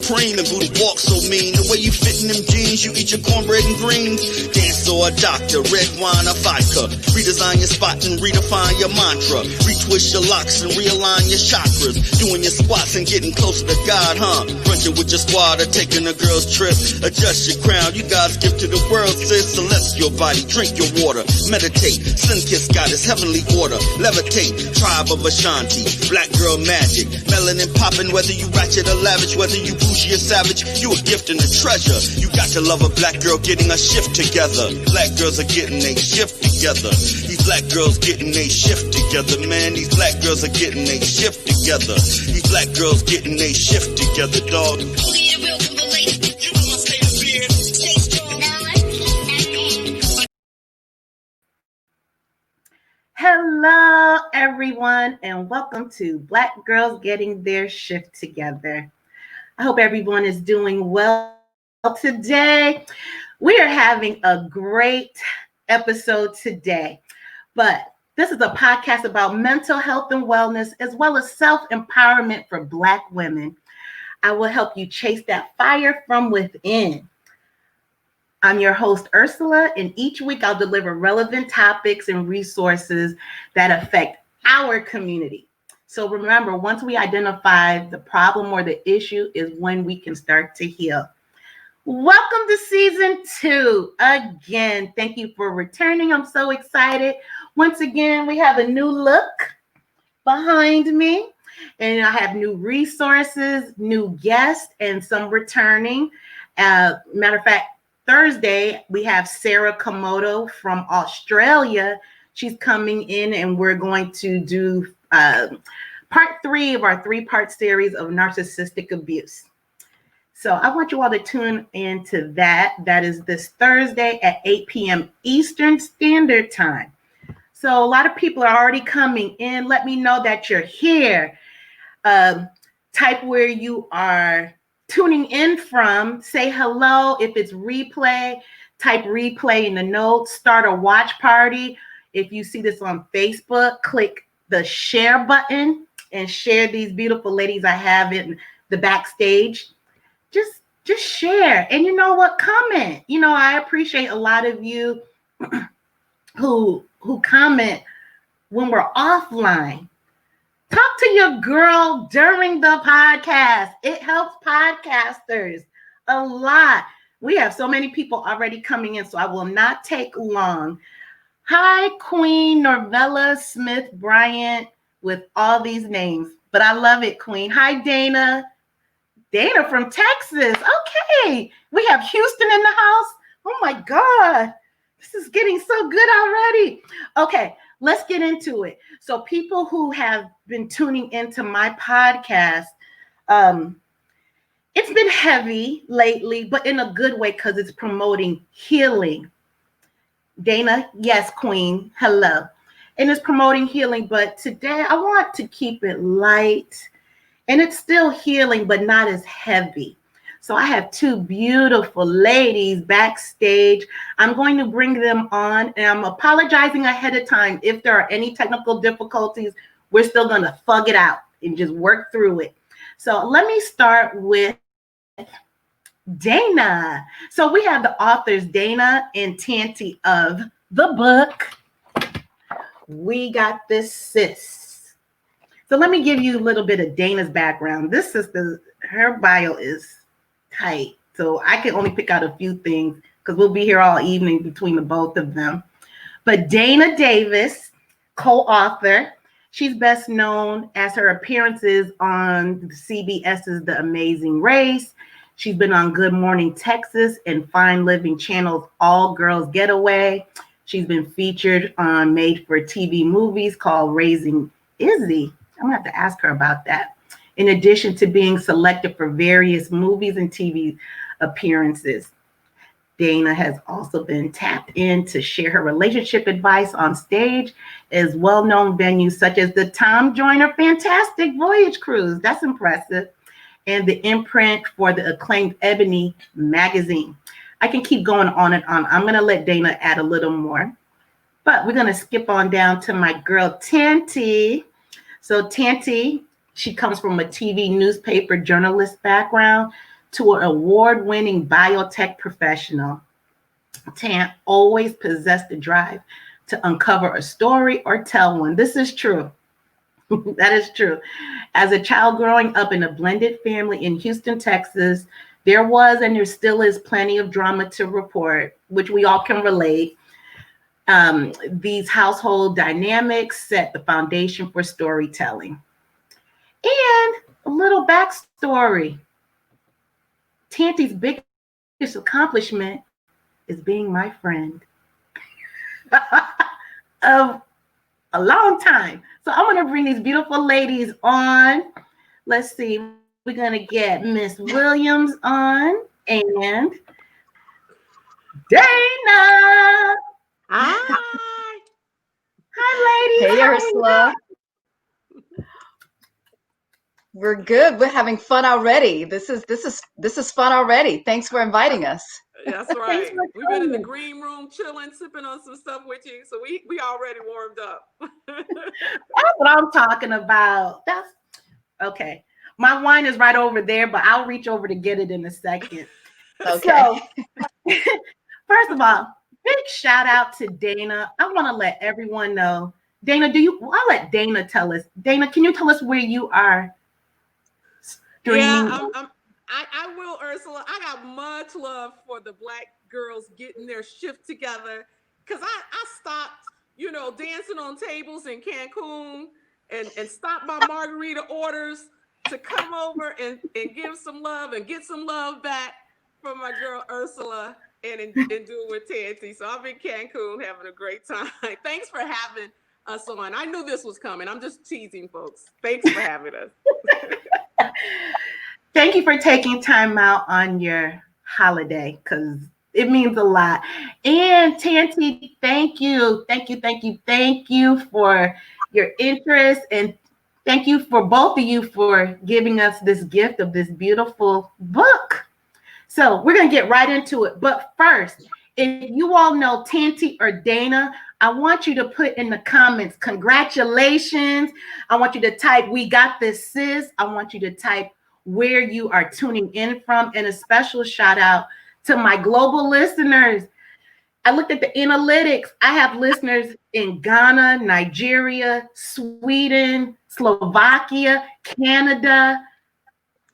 cream and booty walk so mean. The way you fit in them jeans, you eat your cornbread and greens. Dance or a doctor, red wine or vodka. Redesign your spot and redefine your mantra. Retwist your locks and realign your chakras. Doing your squats and getting closer to God, huh? Brunching with your squad or taking a girl's trip. Adjust your crown, you God's gift to the world, sis. Celestial body, drink your water. Meditate, sun-kiss goddess, heavenly order. Levitate, tribe of Ashanti. Black girl magic, melanin popping. Whether you ratchet or lavish, whether you bougie or savage, you a gift and a treasure. You got to love a black girl getting a shift together. Black girls are getting a shift together. These black girls getting a shift together, man. These black girls are getting a shift together. These black girls getting a shift together, dog. Hello, everyone, and welcome to Black Girls Getting Their Shift Together. I hope everyone is doing well today. We are having a great episode today, but this is a podcast about mental health and wellness, as well as self-empowerment for Black women. I will help you chase that fire from within. I'm your host, Ursula, and each week I'll deliver relevant topics and resources that affect our community. So remember, once we identify the problem or the issue is when we can start to heal. Welcome to season 2. Again, thank you for returning. I'm so excited. Once again, we have a new look behind me, and I have new resources, new guests, and some returning. Matter of fact, Thursday, we have Sarah Komodo from Australia. She's coming in, and we're going to do part 3 of our 3-part series of narcissistic abuse. So I want you all to tune into that. That is this Thursday at 8 p.m. Eastern Standard Time. So a lot of people are already coming in. Let me know that you're here. Type where you are tuning in from, say hello. If it's replay, type replay in the notes, start a watch party. If you see this on Facebook, click the share button and share these beautiful ladies I have in the backstage. Just share. And you know what? Comment. You know, I appreciate a lot of you who comment when we're offline. Talk to your girl during the podcast. It helps podcasters a lot. We have so many people already coming in, so I will not take long. Hi, Queen Norvella Smith Bryant, with all these names, but I love it, Queen. Hi, Dana. Dana from Texas. Okay. We have Houston in the house. Oh, my God. This is getting so good already. Okay. Let's get into it. So people who have been tuning into my podcast, it's been heavy lately, but in a good way because it's promoting healing. Dana, yes, Queen, hello. And it's promoting healing, but today I want to keep it light, and it's still healing, but not as heavy. So I have 2 beautiful ladies backstage. I'm going to bring them on, and I'm apologizing ahead of time. If there are any technical difficulties, we're still going to thug it out and just work through it. So let me start with Dana. So we have the authors, Dana and Tante, of the book, We Got This, Sis. So let me give you a little bit of Dana's background. This sister, her bio is tight, so I can only pick out a few things because we'll be here all evening between the both of them. But Dana Davis, co-author, she's best known as her appearances on CBS's The Amazing Race. She's been on Good Morning Texas and Fine Living Channel's All Girls Getaway. She's been featured on made-for-TV movies called Raising Izzy. I'm gonna have to ask her about that. In addition to being selected for various movies and TV appearances, Dana has also been tapped in to share her relationship advice on stage as well-known venues such as the Tom Joyner Fantastic Voyage Cruise. That's impressive. And the imprint for the acclaimed Ebony magazine. I can keep going on and on. I'm going to let Dana add a little more. But we're going to skip on down to my girl, Tante. So Tante, she comes from a TV newspaper journalist background. to an award-winning biotech professional, Tant always possessed the drive to uncover a story or tell one. This is true. That is true. As a child growing up in a blended family in Houston, Texas, there was and there still is plenty of drama to report, which we all can relate. These household dynamics set the foundation for storytelling. And a little backstory. Tanty's biggest accomplishment is being my friend of a long time. So I'm going to bring these beautiful ladies on. Let's see. We're going to get Miss Williams on and Dana. Hi. Hi, ladies. Hey, Ursula. We're good. We're having fun already. This is fun already. Thanks for inviting us. That's right. We've been in the green room chilling, sipping on some stuff with you. So we already warmed up. That's what I'm talking about. That's okay. My wine is right over there, but I'll reach over to get it in a second. Okay. So, first of all, big shout out to Dana. I want to let everyone know. Dana, I'll let Dana tell us. Dana, can you tell us where you are? I will, Ursula. I got much love for the Black girls getting their shift together because I stopped, dancing on tables in Cancun and stopped my margarita orders to come over and give some love and get some love back from my girl Ursula and do it with Tanty. So I'm in Cancun having a great time. Thanks for having us on. I knew this was coming. I'm just teasing folks. Thanks for having us. Thank you for taking time out on your holiday because it means a lot. And Tanty, thank you for your interest, and thank you for both of you for giving us this gift of this beautiful book. So we're going to get right into it. But first, if you all know Tanty or Dana, I want you to put in the comments, congratulations. I want you to type, we got this, sis. I want you to type where you are tuning in from, and a special shout out to my global listeners. I looked at the analytics. I have listeners in Ghana, Nigeria, Sweden, Slovakia, Canada,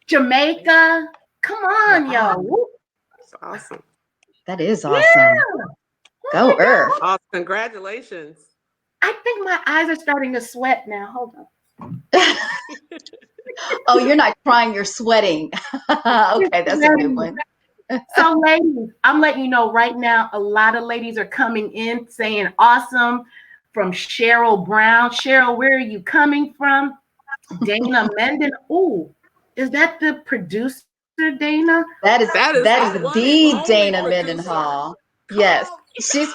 Jamaica. Come on, Wow. yo. That's awesome. That is awesome. Yeah. Go, Earth. Awesome. Congratulations. I think my eyes are starting to sweat now. Hold on. Oh, you're not crying, you're sweating. Okay, that's a good one. So, ladies, I'm letting you know right now, a lot of ladies are coming in saying awesome from Cheryl Brown. Cheryl, where are you coming from? Dana Menden. Oh, is that the producer, Dana? That is the one the and only Dana producer. Mendenhall. Call Yes. me.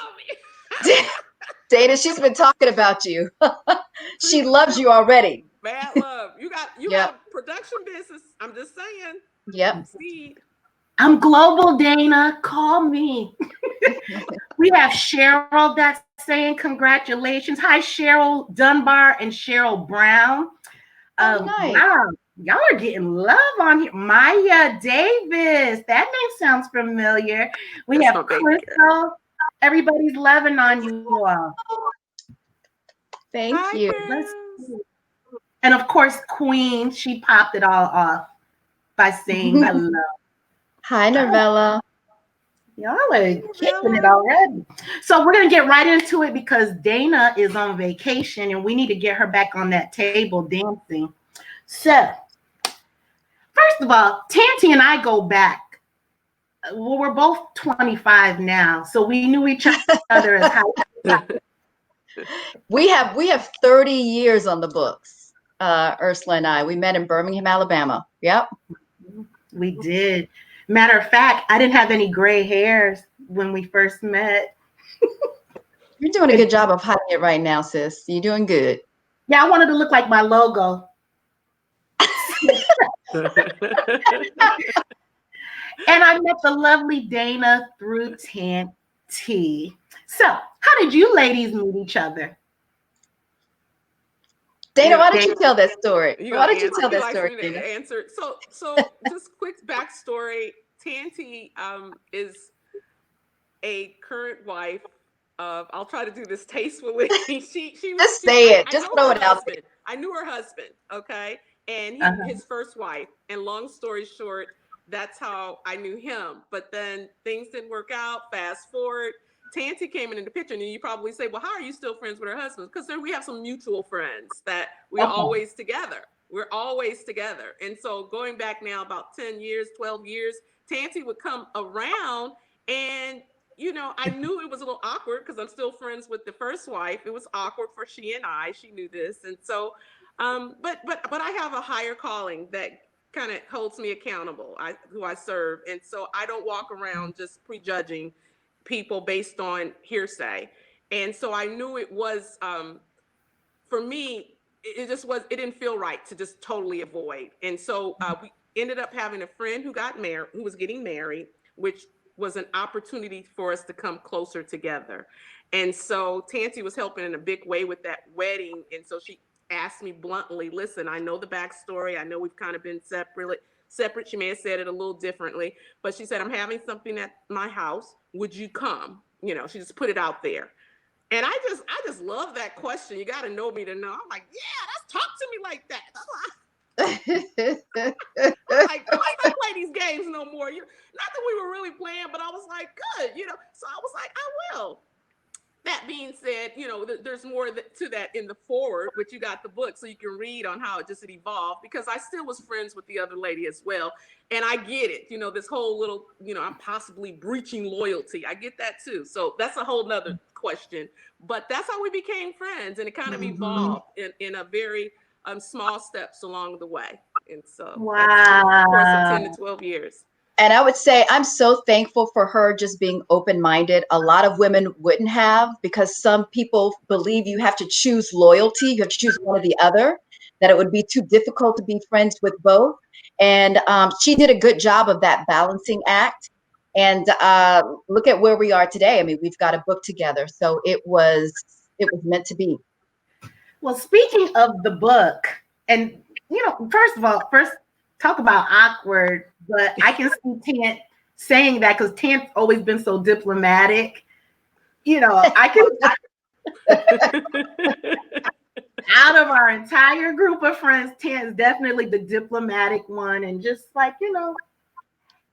Dana, she's been talking about you. She loves you already. Bad love. You got a production business. I'm just saying. Yep. See. I'm global, Dana. Call me. We have Cheryl that's saying congratulations. Hi, Cheryl Dunbar and Cheryl Brown. Nice. Wow, y'all are getting love on here. Maya Davis. That name sounds familiar. We have Crystal. Everybody's loving on you all. Thank you. And of course, Queen, she popped it all off by saying hello. Hi, Novella. Y'all are kicking it already. So we're going to get right into it because Dana is on vacation and we need to get her back on that table dancing. So, first of all, Tanty and I go back. Well, we're both 25 now, so we knew each other as high school. We have 30 years on the books, Ursula and I. We met in Birmingham, Alabama. Yep. We did. Matter of fact, I didn't have any gray hairs when we first met. You're doing a good job of hiding it right now, sis. You're doing good. Yeah, I wanted to look like my logo. And I met the lovely Dana through Tanty. So, how did you ladies meet each other? Dana, why don't you tell that story? You Why gonna don't you answer? tell He that likes story, me Dana? to answer. So just quick backstory. Tanty is a current wife of. I'll try to do this tastefully. she was. Just say it. I Just know throw her it out husband. I knew her husband. Okay, and Uh-huh. his first wife. And long story short, that's how I knew him. But then things didn't work out. Fast forward. Tanty came in the picture, and you probably say, "Well, how are you still friends with her husband?" Because we have some mutual friends that we're Okay. always together. We're always together. And so going back now about 10 years, 12 years, Tanty would come around and I knew it was a little awkward because I'm still friends with the first wife. It was awkward for she and I. She knew this. And so but I have a higher calling that kind of holds me accountable, who I serve. And so I don't walk around just prejudging people based on hearsay. And so I knew it was for me, it just was, it didn't feel right to just totally avoid. And so we ended up having a friend who got married, who was getting married, which was an opportunity for us to come closer together. And so Tanty was helping in a big way with that wedding. And so she asked me bluntly, listen, I know the backstory. I know we've kind of been separate. She may have said it a little differently, but she said, I'm having something at my house. Would you come? She just put it out there. And I just love that question. You got to know me to know. I'm like, yeah, let's talk to me like that. I'm like, let's not play these games no more. Not that we were really playing, but I was like, good. So I was like, I will. That being said, there's more to that in the forward, which you got the book so you can read on how it just evolved, because I still was friends with the other lady as well. And I get it, this whole little, I'm possibly breaching loyalty. I get that too. So that's a whole nother question. But that's how we became friends. And it kind of evolved in a very small steps along the way. And so that's the course of 10 to 12 years. And I would say I'm so thankful for her just being open-minded. A lot of women wouldn't have, because some people believe you have to choose loyalty, you have to choose one or the other, that it would be too difficult to be friends with both. And she did a good job of that balancing act. And look at where we are today. I mean, we've got a book together. So it was meant to be. Well, speaking of the book, and first of all, talk about awkward, but I can see Tant saying that because Tant's always been so diplomatic. Out of our entire group of friends, Tant's definitely the diplomatic one, and just like,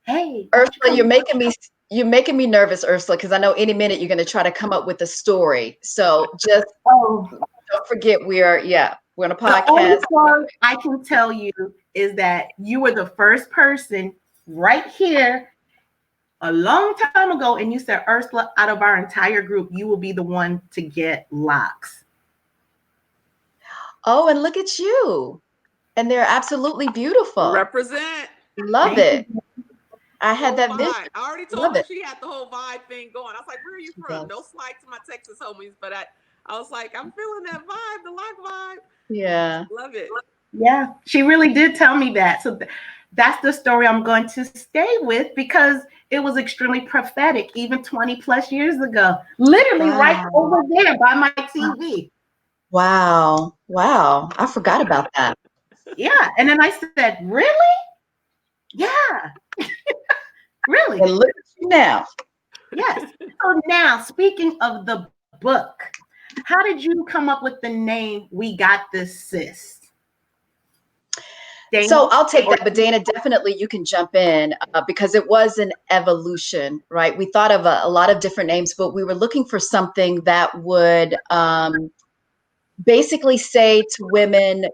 hey, Ursula, you're making me nervous, Ursula, because I know any minute you're going to try to come up with a story. So just don't forget we're on a podcast. The only story I can tell you is that you were the first person right here a long time ago, and you said, Ursula, out of our entire group, you will be the one to get locks. Oh, and look at you. And they're absolutely beautiful. Represent. Love it. I had that vision. I already told her she had the whole vibe thing going. I was like, where are you from? No slight to my Texas homies, but I was like, I'm feeling that vibe, the lock vibe. Yeah. Love it. Yeah, she really did tell me that. So that's the story I'm going to stay with, because it was extremely prophetic, even 20 plus years ago, literally right over there by my TV. Wow. I forgot about that. Yeah. And then I said, really? Yeah. Really? And look at you now. Yes. So now, speaking of the book, how did you come up with the name We Got This, Sis? Dana? So I'll take that, but Dana, definitely you can jump in because it was an evolution, right? We thought of a lot of different names, but we were looking for something that would basically say to women,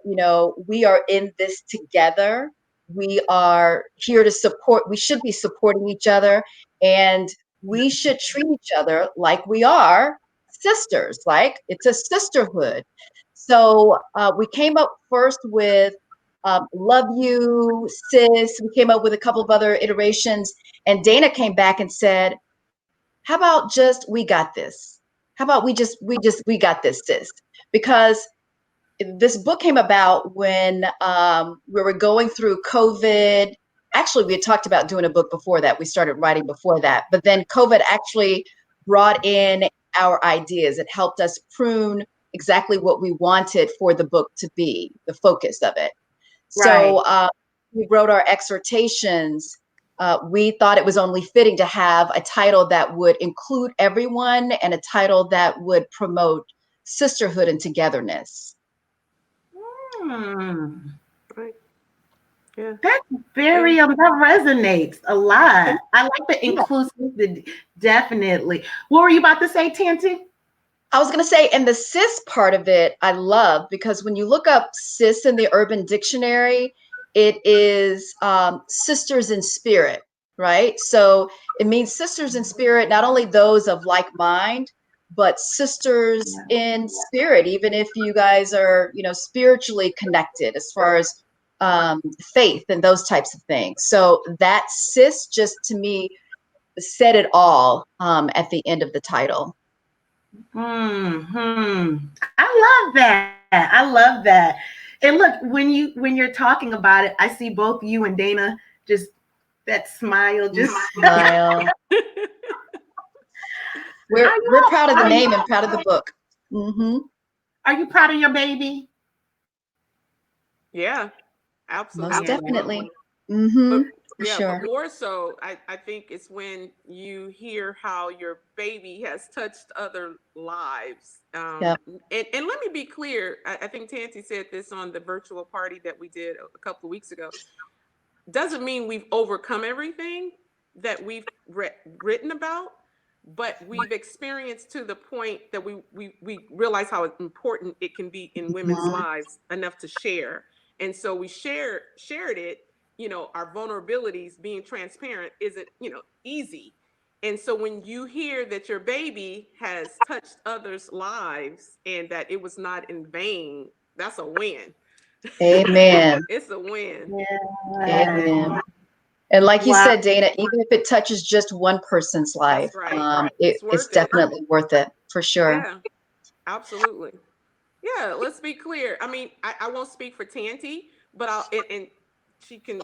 we are in this together. We are here to support. We should be supporting each other, and we should treat each other like we are sisters, like it's a sisterhood. So we came up first with love you, sis. We came up with a couple of other iterations, and Dana came back and said, how about just we got this? How about we got this, sis? Because this book came about when we were going through COVID. Actually, we had talked about doing a book before that. We started writing before that, but then COVID actually brought in our ideas. It helped us prune exactly what we wanted for the book to be, the focus of it. Right. So we wrote our exhortations. We thought it was only fitting to have a title that would include everyone and a title that would promote sisterhood and togetherness. Hmm. Right. Yeah. That's Yeah. very that resonates a lot. I like the Yeah. inclusivity, definitely. What were you about to say, Tanti? I was going to say, and the cis part of it, I love, because when you look up cis in the Urban Dictionary, it is sisters in spirit, right? So it means sisters in spirit, not only those of like mind, but sisters in spirit, even if you guys are, spiritually connected as far as faith and those types of things. So that cis just to me said it all at the end of the title. Hmm. I love that. I love that. And look, when you're talking about it, I see both you and Dana just that smile. Just Smile. are We're you proud of the are you name and proud of the book. Hmm. are you proud of your baby? Yeah. Most Yeah. Absolutely. definitely. Hmm. But For yeah, but sure. more so, I think it's when you hear how your baby has touched other lives. Yep. And let me be clear. I think Tanti said this on the virtual party that we did a couple of weeks ago. Doesn't mean we've overcome everything that we've written about, but we've experienced to the point that we realize how important it can be in women's Mhm. lives enough to share. And so we shared it, our vulnerabilities, being transparent isn't, easy. And so when you hear that your baby has touched others' lives and that it was not in vain, that's a win. Amen. It's a win. Yeah. Amen. And like you Wow. said, Dana, even if it touches just one person's life, That's right. It's it's worth it. definitely worth it for sure. Yeah, absolutely. Yeah, let's be clear. I mean, I won't speak for Tanti, but and she can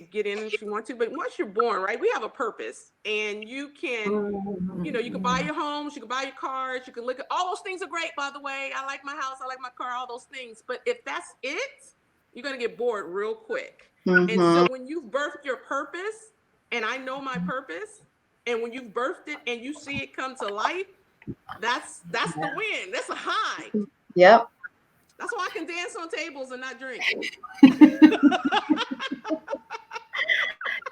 get in if she wants to. But once you're born, right, we have a purpose, and you can buy Mhm. your homes, you can buy your cars, you can look at all those things are great. By the way, I like my house, I like my car, all those things. But if that's it, you're gonna get bored real quick. And Hmm. so when you've birthed your purpose, and I know my purpose, and when you've birthed it and you see it come to life, that's the win. That's a high. Yep. That's why I can dance on tables and not drink.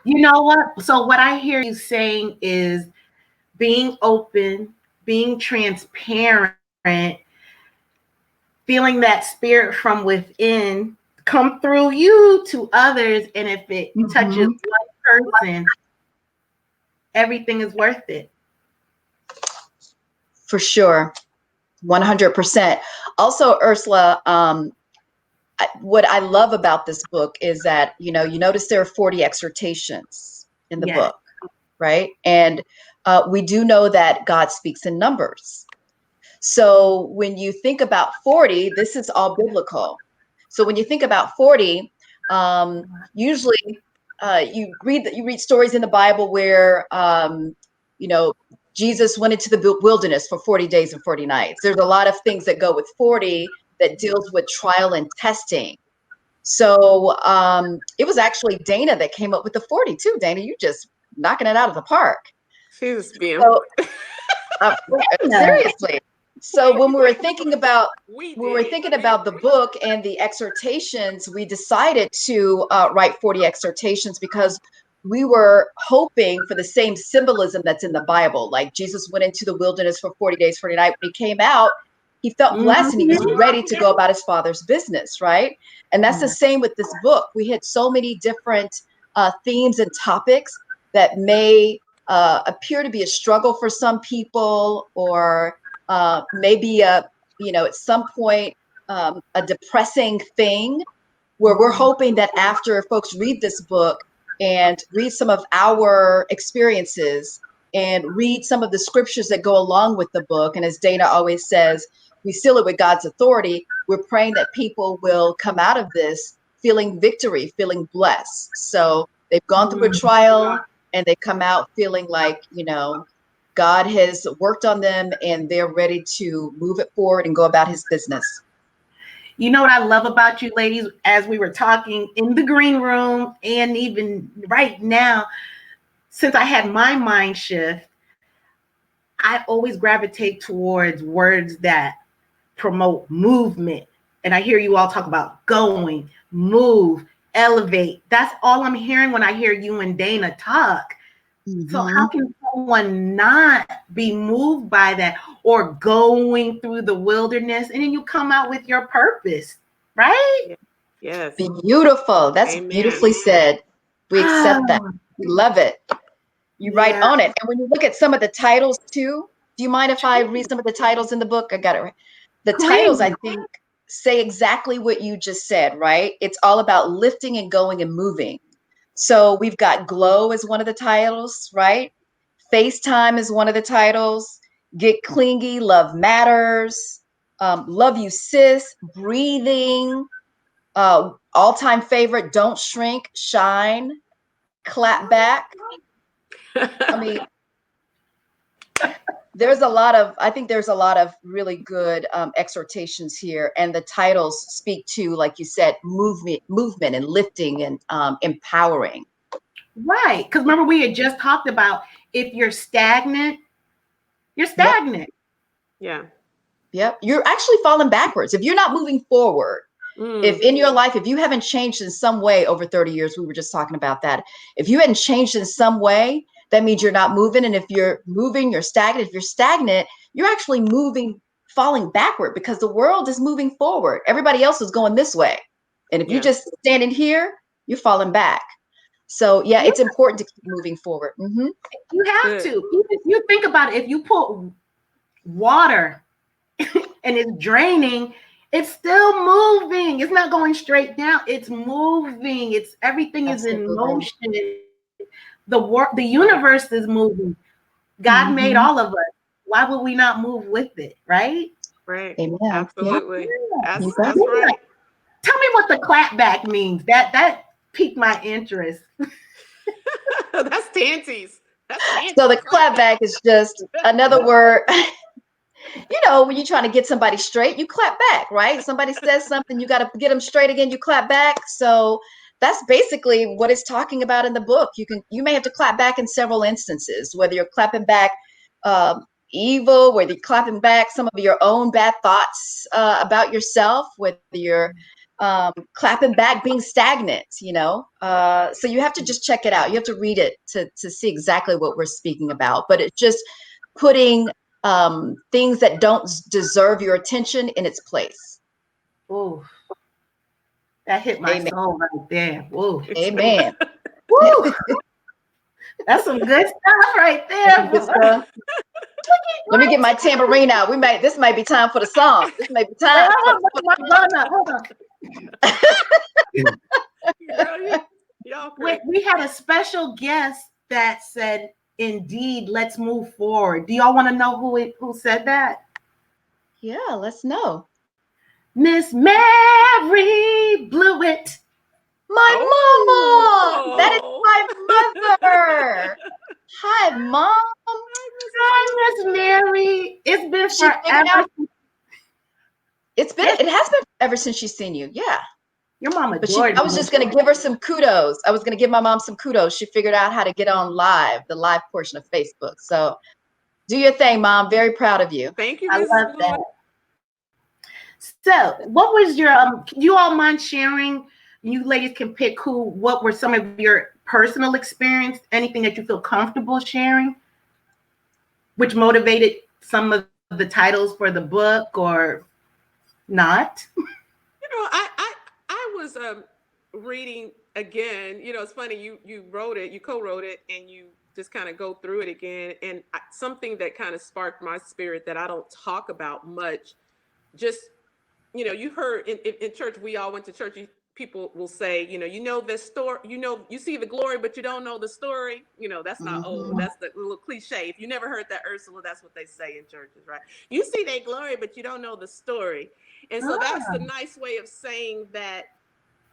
You know what? So what I hear you saying is being open, being transparent, feeling that spirit from within come through you to others. And if it touches Hmm. one person, everything is worth it. For sure. 100%. Also, Ursula, what I love about this book is that, you notice there are 40 exhortations in the Yes. book, right? And we do know that God speaks in numbers. So when you think about 40, this is all biblical. So when you think about 40, usually you read stories in the Bible where you know Jesus went into the wilderness for 40 days and 40 nights. There's a lot of things that go with 40 that deals with trial and testing. So it was actually Dana that came up with the 40 too. Dana, you just knocking it out of the park. She's being So uh, Yeah. seriously. So when we were thinking about we we were did. thinking about the book and the exhortations, we decided to write 40 exhortations because we were hoping for the same symbolism that's in the Bible. Like Jesus went into the wilderness for 40 days, 40 nights. When he came out, he felt blessed and he was Mhm. ready to go about his father's business, right? And that's the same with this book. We had so many different themes and topics that may appear to be a struggle for some people, or maybe at some point a depressing thing, where we're hoping that after folks read this book and read some of our experiences and read some of the scriptures that go along with the book, and as Dana always says, we seal it with God's authority. We're praying that people will come out of this feeling victory, feeling blessed. So they've gone through a trial and they come out feeling like, God has worked on them and they're ready to move it forward and go about his business. You know what I love about you ladies, as we were talking in the green room and even right now, since I had my mind shift, I always gravitate towards words that promote movement. And I hear you all talk about going, move, elevate. That's all I'm hearing when I hear you and Dana talk. So how can someone not be moved by that, or going through the wilderness and then you come out with your purpose, right? Yes. Beautiful. That's Amen. beautifully said. We accept that. We love it. You write on it. And when you look at some of the titles too, do you mind if I read some of the titles in the book? I got it right. The titles, I think, say exactly what you just said, right? It's all about lifting and going and moving. So we've got Glow as one of the titles, right? FaceTime is one of the titles. Get Clingy, Love Matters. Love You Sis, Breathing. All-time favorite, Don't Shrink, Shine, Clap Back. I mean, I think there's a lot of really good exhortations here, and the titles speak to, like you said, movement and lifting and empowering. Right. Because remember, we had just talked about if you're stagnant, you're stagnant. Yeah. Yep. You're actually falling backwards. If you're not moving forward, if in your life, if you haven't changed in some way over 30 years, we were just talking about that. If you hadn't changed in some way, that means you're not moving. And if you're moving, you're stagnant. If you're stagnant, you're actually moving, falling backward, because the world is moving forward. Everybody else is going this way. And if you're just standing here, you're falling back. So yeah, it's important to keep moving forward. You have to. Even you think about it, if you put water and it's draining, it's still moving. It's not going straight down. It's moving. It's everything is in motion. The universe is moving. God made all of us. Why would we not move with it, right? Right. Amen. Absolutely. Yeah. That's right. Tell me what the clap back means. That piqued my interest. That's Tante's. So the clap back is just another word. You know, when you're trying to get somebody straight, you clap back, right? Somebody says something, you got to get them straight again, you clap back. So that's basically what it's talking about in the book. You may have to clap back in several instances, whether you're clapping back evil, whether you're clapping back some of your own bad thoughts about yourself, whether you're clapping back being stagnant, you know. So you have to just check it out. You have to read it to see exactly what we're speaking about. But it's just putting things that don't deserve your attention in its place. Oh, that hit my soul right there. Whoa. Amen. Woo. That's some good stuff right there. Good stuff. Let me get my tambourine out. This might be time for the song. This may be time. Hold on. We had a special guest that said, "Indeed, let's move forward." Do y'all want to know who said that? Yeah, let's know. Miss Mary Blewett. My mama. That is my mother. Hi, Mom. Hi, Miss Mary. It's been forever. It has been ever since she's seen you. Yeah. Your mom But adored I was just going to give her some kudos. I was going to give my mom some kudos. She figured out how to get on the live portion of Facebook. So do your thing, Mom. Very proud of you. Thank you. I love that. So what was your, you all mind sharing? You ladies can pick what were some of your personal experience, anything that you feel comfortable sharing, which motivated some of the titles for the book or not? You know, I was reading again. You know, it's funny, you wrote it, you co-wrote it, and you just kind of go through it again. And something that kind of sparked my spirit that I don't talk about much, just, you know, you heard in church, we all went to church, people will say, you know this story, you see the glory, but you don't know the story. You know, that's not old. That's the little cliche. If you never heard that, Ursula, that's what they say in churches, right? You see their glory, but you don't know the story. And so that's the nice way of saying that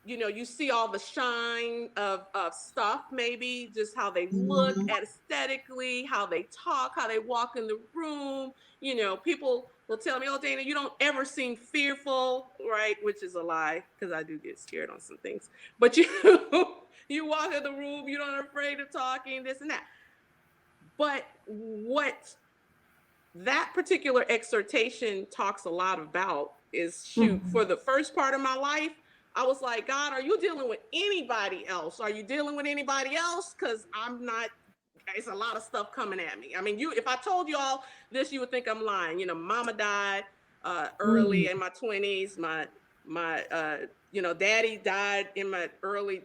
you know, you see all the shine of stuff, maybe just how they look Mhm. aesthetically, how they talk, how they walk in the room. You know, people will tell me, oh, Dana, you don't ever seem fearful, right? Which is a lie, because I do get scared on some things. But you, you walk in the room, you're not afraid of talking, this and that. But what that particular exhortation talks a lot about is, shoot, Mhm. for the first part of my life, I was like, God, are you dealing with anybody else? Are you dealing with anybody else? Because I'm not. It's a lot of stuff coming at me. I mean, you, if I told you all this, you would think I'm lying. You know, mama died early Mhm. in my 20s. My you know, daddy died in my early,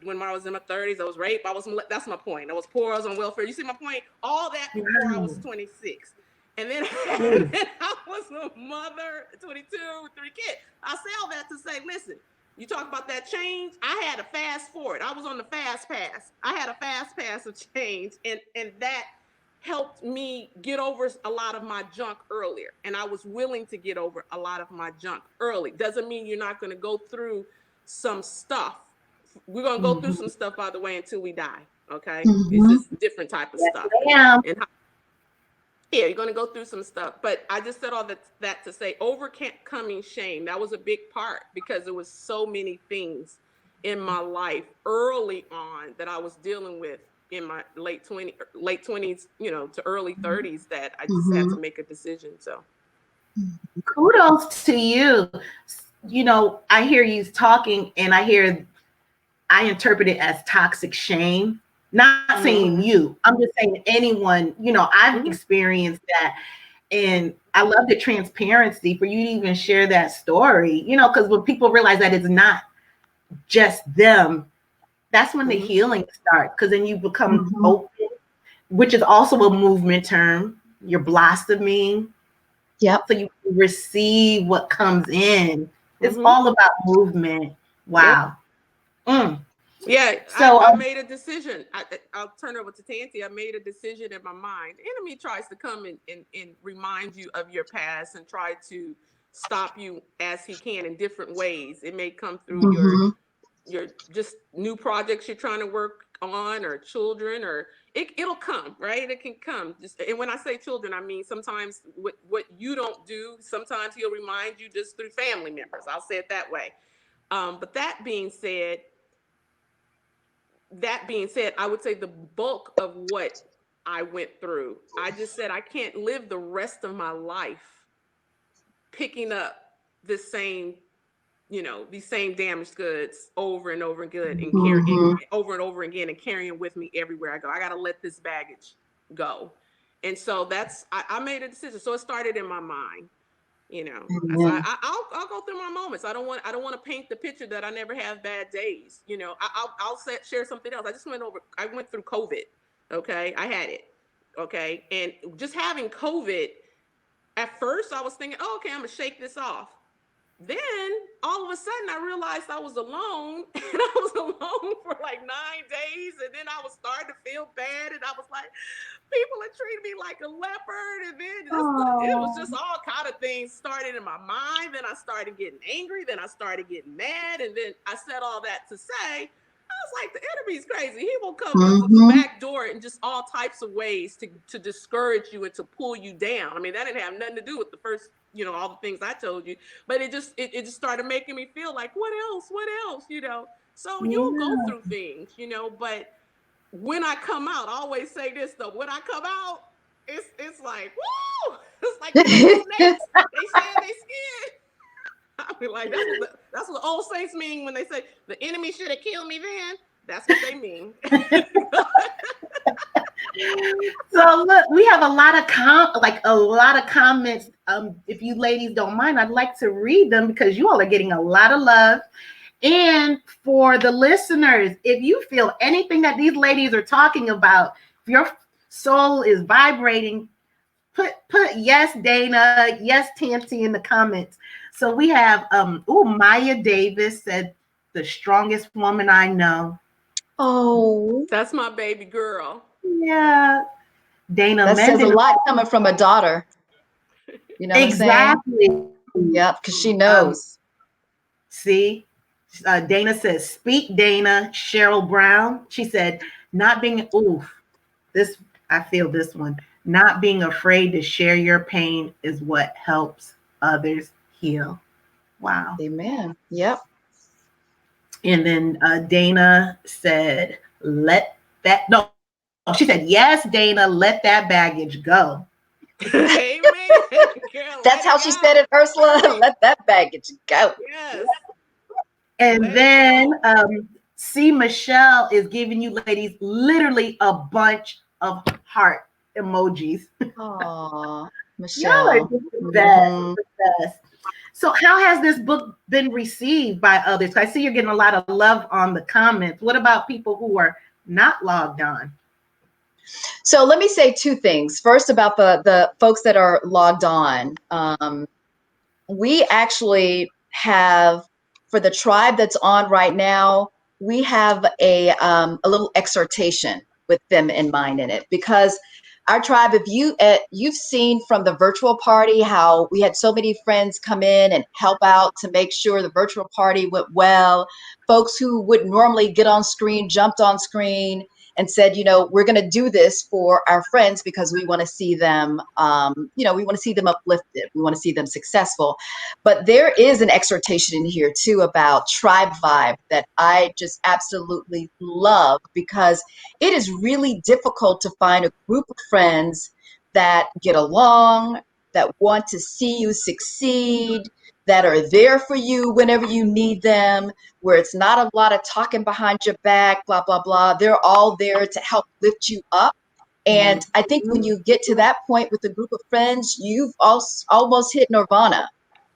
when I was in my 30s. I was raped. That's my point. I was poor. I was on welfare. You see my point? All that before I was Wow. 26. And then, and Mm. then I was a mother, 22, with 3 kids. I say all that to say, listen, you talk about that change. I had a fast forward. I was on the fast pass. I had a fast pass of change, and that helped me get over a lot of my junk earlier. And I was willing to get over a lot of my junk early. Doesn't mean you're not going to go through some stuff. We're going to go through Mhm. some stuff, by the way, until we die. Okay, it's Mhm. just different type of Yes, stuff, ma'am. and yeah, you're gonna go through some stuff. But I just said all that to say, overcoming shame. That was a big part, because there was so many things in my life early on that I was dealing with in my late 20s, you know, to early 30s, that I just had to Mhm. make a decision. So Kudos to you. You know, I hear you talking, and I interpret it as toxic shame. Not mm-hmm, saying you, I'm just saying anyone. You know, I've mm-hmm, experienced that. And I love the transparency for you to even share that story, you know, because when people realize that it's not just them, that's when the mm-hmm. healing starts. Because then you become Mhm. open, which is also a movement term. You're blossoming, Yep. so you receive what comes in. It's Mm-hmm. all about movement. Yep. Wow. Mm. Yeah, So, I made a decision. I'll turn it over to Tanti. I made a decision in my mind. The enemy tries to come and remind you of your past and try to stop you as he can in different ways. It may come through Mhm. your just new projects you're trying to work on, or children, or it'll come, right? It can come. Just, and when I say children, I mean sometimes what you don't do, sometimes he'll remind you just through family members. I'll say it that way. But that being said, I would say the bulk of what I went through, I just said I can't live the rest of my life picking up the same, you know, these same damaged goods over and over again, and carrying Mhm. over and over again, and carrying with me everywhere I go. I got to let this baggage go. And so I made a decision. So it started in my mind. You know, so Amen. I'll go through my moments. I don't want to paint the picture that I never have bad days. You know, I'll share something else. I went through COVID. Okay, I had it. Okay, and just having COVID, at first I was thinking, oh, okay, I'm gonna shake this off. Then all of a sudden I realized I was alone, and I was alone for like 9 days, and then I was starting to feel bad, and I was like, people are treating me like a leopard, and then it was oh, just all kind of things started in my mind. Then I started getting angry, then I started getting mad, and then I said all that to say, I was like, the enemy's crazy. He will come through the Mhm. back door in just all types of ways to discourage you and to pull you down. I mean, that didn't have nothing to do with the first, you know, all the things I told you, but it just started making me feel like, what else, you know. So you'll go yeah. through things, you know, but when I come out, I always say this though. When I come out, it's like, woo! It's like them old snakes. They shed their skin. I be like, that's what old saints mean when they say the enemy should have killed me then. That's what they mean. So look, we have a lot of a lot of comments. If you ladies don't mind, I'd like to read them because you all are getting a lot of love. And for the listeners, if you feel anything that these ladies are talking about, if your soul is vibrating, put yes, Dana, yes, Tanti in the comments. So we have Maya Davis said the strongest woman I know. Oh, That's my baby girl. Yeah. Dana that says a Menden. lot coming from a daughter. You know what I'm saying? Exactly. Yep, because she Um, knows. see, Dana says, "Speak, Dana." Cheryl Brown, she said, "Not being oof." This I feel this one. Not being afraid to share your pain is what helps others heal. Wow. Amen. Yep. And then Dana said, "Let that no." She said, "Yes, Dana, let that baggage go." Amen. Girl, That's let how it she said go. it, Ursula. Right. Let that baggage go. Yes. And Let it then go. C. Michelle is giving you ladies literally a bunch of heart emojis. Aw, Y'all are Michelle. just the best, Mhm. the best. So, how has this book been received by others? I see you're getting a lot of love on the comments. What about people who are not logged on? So let me say two things. First, about the folks that are logged on. We actually have, for the tribe that's on right now, we have a little exhortation with them in mind in it, because our tribe, if you've seen from the virtual party how we had so many friends come in and help out to make sure the virtual party went well. Folks who would normally get on screen jumped on screen and said, we're going to do this for our friends because we want to see them, we want to see them uplifted. We want to see them successful. But there is an exhortation in here too about tribe vibe that I just absolutely love, because it is really difficult to find a group of friends that get along, that want to see you succeed, that are there for you whenever you need them, where it's not a lot of talking behind your back, blah, blah, blah. They're all there to help lift you up. And I think when you get to that point with a group of friends, you've almost hit nirvana.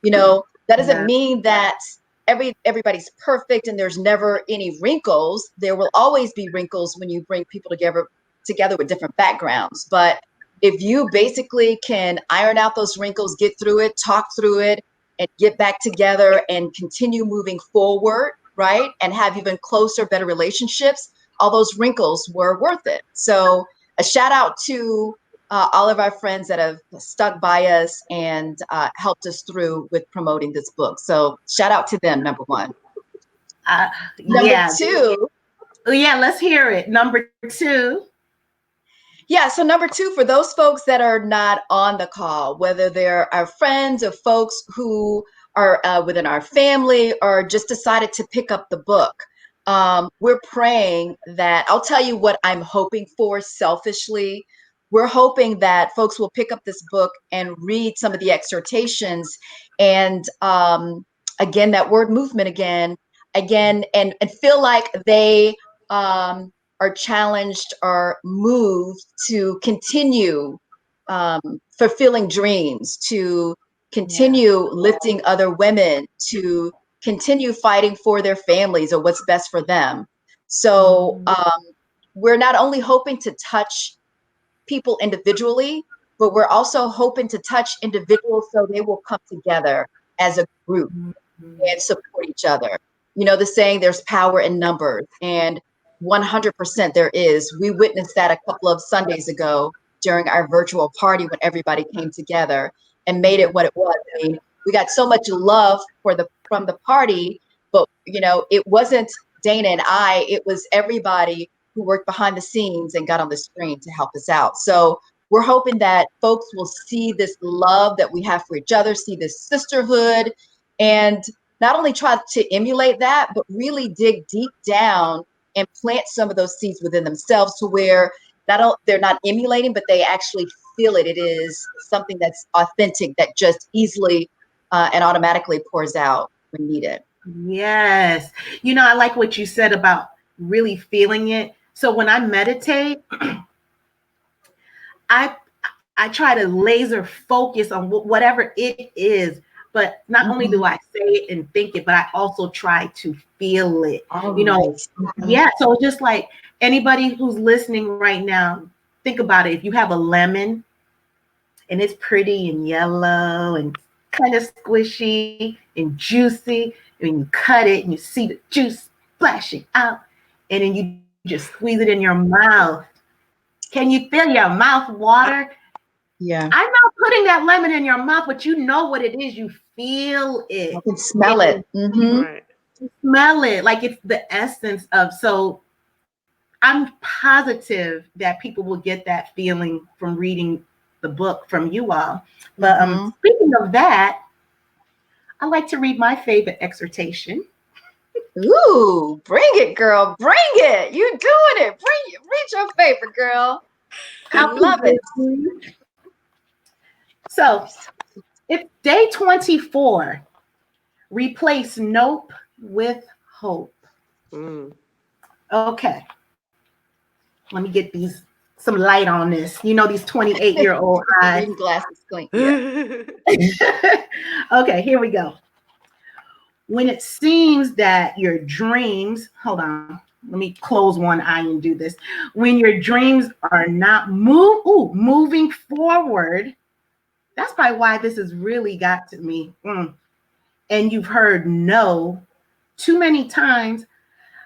That doesn't Yeah. mean that everybody's perfect and there's never any wrinkles. There will always be wrinkles when you bring people together with different backgrounds. But if you basically can iron out those wrinkles, get through it, talk through it, and get back together and continue moving forward, right? And have even closer, better relationships, all those wrinkles were worth it. So a shout out to all of our friends that have stuck by us and helped us through with promoting this book. So shout out to them, number one. Uh, Number yeah. two, Oh, yeah. Let's hear it. Number two. yeah, so number two, for those folks that are not on the call, whether they're our friends or folks who are within our family or just decided to pick up the book, we're praying that, I'll tell you what I'm hoping for selfishly. We're hoping that folks will pick up this book and read some of the exhortations and, again, that word movement again, and feel like they, are challenged or moved to continue fulfilling dreams, to Yeah. continue lifting other women, to continue fighting for their families or what's best for them. So Mhm. we're not only hoping to touch people individually, but we're also hoping to touch individuals so they will come together as a group Mhm. and support each other. The saying, there's power in numbers, and 100% there is. We witnessed that a couple of Sundays ago during our virtual party when everybody came together and made Yeah. it what it was. I mean, we got so much love from the party, but it wasn't Dana and I, it was everybody who worked behind the scenes and got on the screen to help us out. So we're hoping that folks will see this love that we have for each other, see this sisterhood, and not only try to emulate that, but really dig deep down and plant some of those seeds within themselves to where they're not emulating, but they actually feel it. It is something that's authentic that just easily and automatically pours out when needed. Yes. I like what you said about really feeling it. So when I meditate, I I try to laser focus on whatever it is. But not only do Mhm. I say it and think it, but I also try to feel it. All You know, right. Mhm. yeah. So just like anybody who's listening right now, think about it. If you have a lemon and it's pretty and yellow and kind of squishy and juicy, and you cut it and you see the juice splashing out, and then you just squeeze it in your mouth. Can you feel your mouth water? Yeah, I'm not putting that lemon in your mouth, but you know what it is. You feel I it. can smell it. And Hmm. Right. Smell it. Like it's the essence of, so I'm positive that people will get that feeling from reading the book from you all. But Mhm. speaking of that, I like to read my favorite exhortation. Ooh, bring it, girl. Bring it. You doing it. Bring it. Read your favorite, girl. I I'll keep love it. busy. So it's day 24. Replace nope with hope. Mm. Okay. Let me get these some light on this. You know, these 28-year-old Get the eyes. reading glasses clean. Yeah. Okay, here we go. When it seems that your dreams, hold on, let me close one eye and do this. When your dreams are not moving forward, that's probably why this has really got to me. And you've heard no too many times.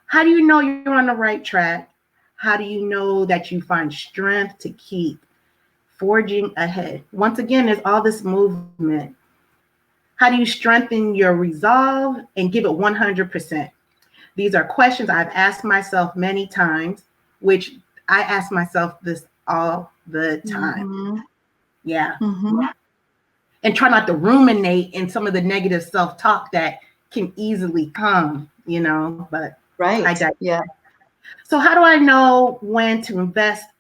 How do you know you're on the right track? How do you know that you find strength to keep forging ahead? Once again, there's all this movement. How do you strengthen your resolve and give it 100%? These are questions I've asked myself many times, which I ask myself this all the time. Mhm. Yeah. Mhm. And try not to ruminate in some of the negative self talk that can easily come, but I Right. digress. Yeah. So, how do I know when to invest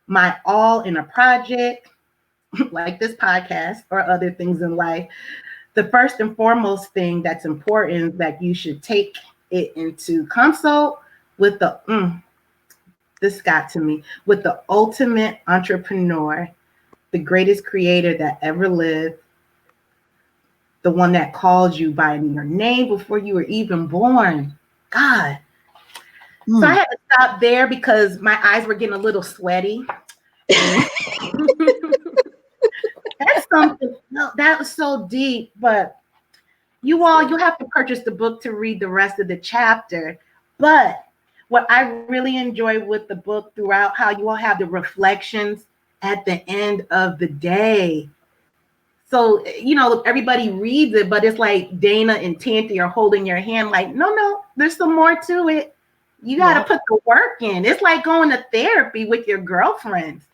my all in a project like this podcast or other things in life? The first and foremost thing that's important that you should take it into consult with this got to me, with the ultimate entrepreneur, the greatest creator that ever lived, the one that called you by your name before you were even born. God. So I Mm. had to stop there because my eyes were getting a little sweaty. And that's something, no, that was so deep. But you have to purchase the book to read the rest of the chapter. But what I really enjoy with the book throughout, how you all have the reflections at the end of the day. So, everybody reads it, but it's like Dana and Tante are holding your hand, like, no, there's some more to it. You got to Yeah. put the work in. It's like going to therapy with your girlfriends.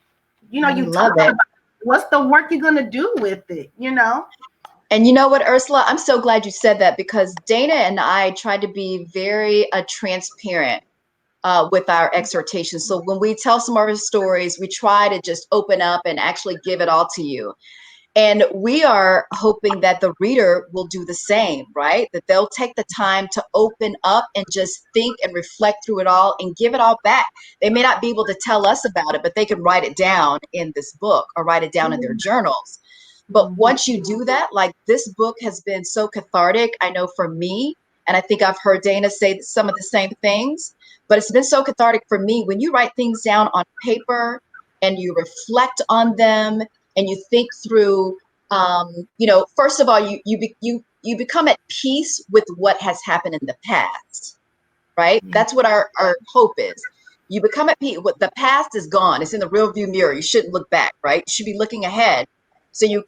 I You love talk it. about what's the work you're going to do with it. And you know what, Ursula? I'm so glad you said that because Dana and I tried to be very transparent with our exhortations. So when we tell some of our stories, we try to just open up and actually give it all to you. And we are hoping that the reader will do the same, right? That they'll take the time to open up and just think and reflect through it all and give it all back. They may not be able to tell us about it, but they can write it down in this book or write it down in their journals. But Mhm. once you do that, like this book has been so cathartic, I know for me, and I think I've heard Dana say some of the same things, but it's been so cathartic for me when you write things down on paper and you reflect on them and you think through first of all you become at peace with what has happened in the past, right? Yeah. That's what our hope is. You become at peace. What the past is gone. It's in the rear view mirror. You shouldn't look back, right? You should be looking ahead. So you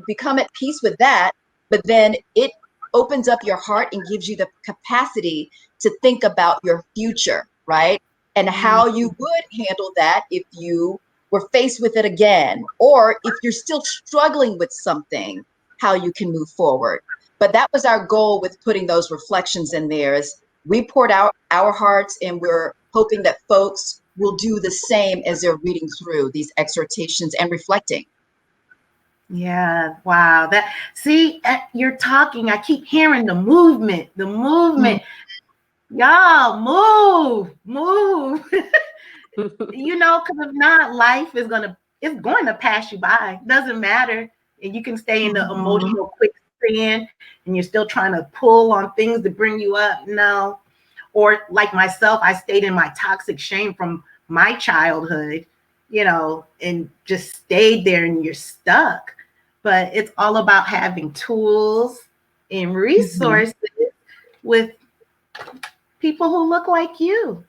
become at peace with that, but then it opens up your heart and gives you the capacity to think about your future, right? And how you would handle that if you were faced with it again, or if you're still struggling with something, how you can move forward. But that was our goal with putting those reflections in there is we poured out our hearts and we're hoping that folks will do the same as they're reading through these exhortations and reflecting. Yeah, wow. You're talking. I keep hearing the movement, the Mm. movement. Y'all move. Because if not, life it's going to pass you by. Doesn't matter. And you can stay in the Mhm. emotional quicksand and you're still trying to pull on things to bring you up. No. Or like myself, I stayed in my toxic shame from my childhood, and just stayed there and you're stuck. But it's all about having tools and Mhm. resources with people who look like your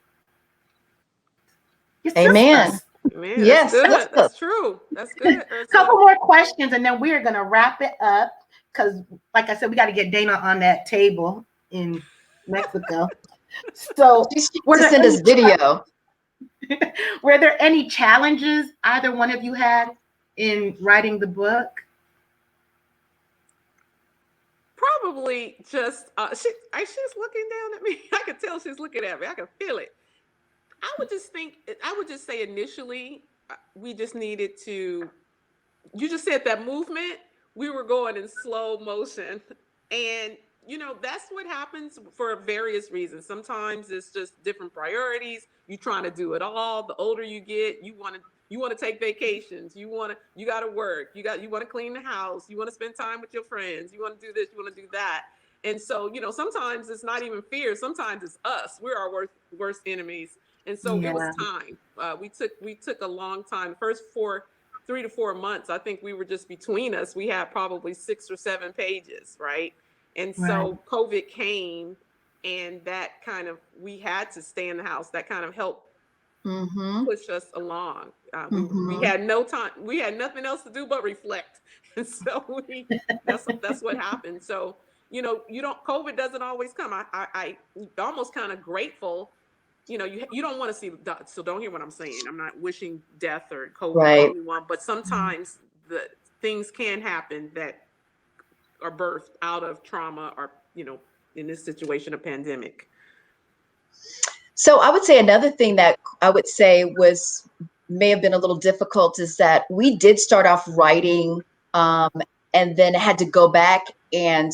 Amen. sisters. Man, that's Yes, good. sister. That's true. That's good, Couple Ursula. more questions and then we're gonna wrap it up because, like I said, we got to get Dana on that table in Mexico. So She needs were to there send us any video. were there any challenges either one of you had in writing the book? Probably just she's looking down at me. I could tell she's looking at me. I can feel it. I would just say initially we just needed to. You just said that movement. We were going in slow motion, and that's what happens for various reasons. Sometimes it's just different priorities. You trying to do it all. The older you get, you want to take vacations. You got to work. You want to clean the house. You want to spend time with your friends. You want to do this. You want to do that. And so, sometimes it's not even fear. Sometimes it's us. We're our worst enemies. And so it was Yeah, time. We took a long time. First 3 to 4 months, I think we were just between us. We had probably 6 or 7 pages, right? And right, so COVID came, and that kind of we had to stay in the house. That kind of helped Mm-hmm. push us along. We Mm-hmm. had no time. We had nothing else to do but reflect, and so that's what happened. So you don't. COVID doesn't always come. I almost kind of grateful. You don't want to see death, so don't hear what I'm saying. I'm not wishing death or COVID on Right. anyone, but sometimes the things can happen that are birthed out of trauma, or in this situation, a pandemic. So I would say another thing that I would say may have been a little difficult is that we did start off writing, um, and then had to go back and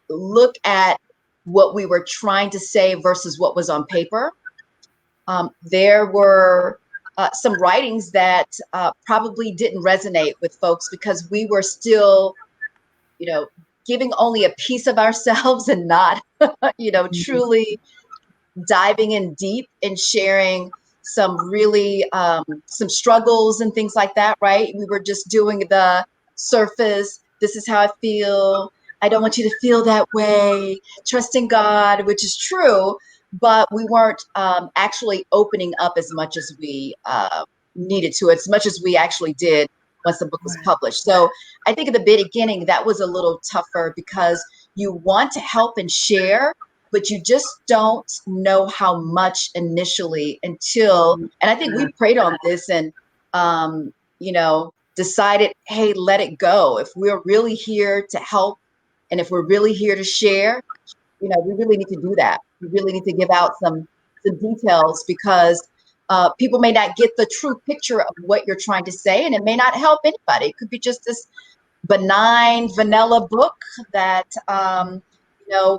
look at what we were trying to say versus what was on paper. There were some writings that probably didn't resonate with folks because we were still, you know, giving only a piece of ourselves and not, truly diving in deep and sharing some really some struggles and things like that, right? We were just doing the surface. This is how I feel. I don't want you to feel that way. Trust in God, which is true, but we weren't actually opening up as much as we needed to, as much as we actually did once the book was right, published. So I think at the beginning that was a little tougher because you want to help and share, but you just don't know how much initially until, and I think we prayed on this and, decided, hey, let it go. If we're really here to help and if we're really here to share, we really need to do that. We really need to give out some details because people may not get the true picture of what you're trying to say, and it may not help anybody. It could be just this benign vanilla book that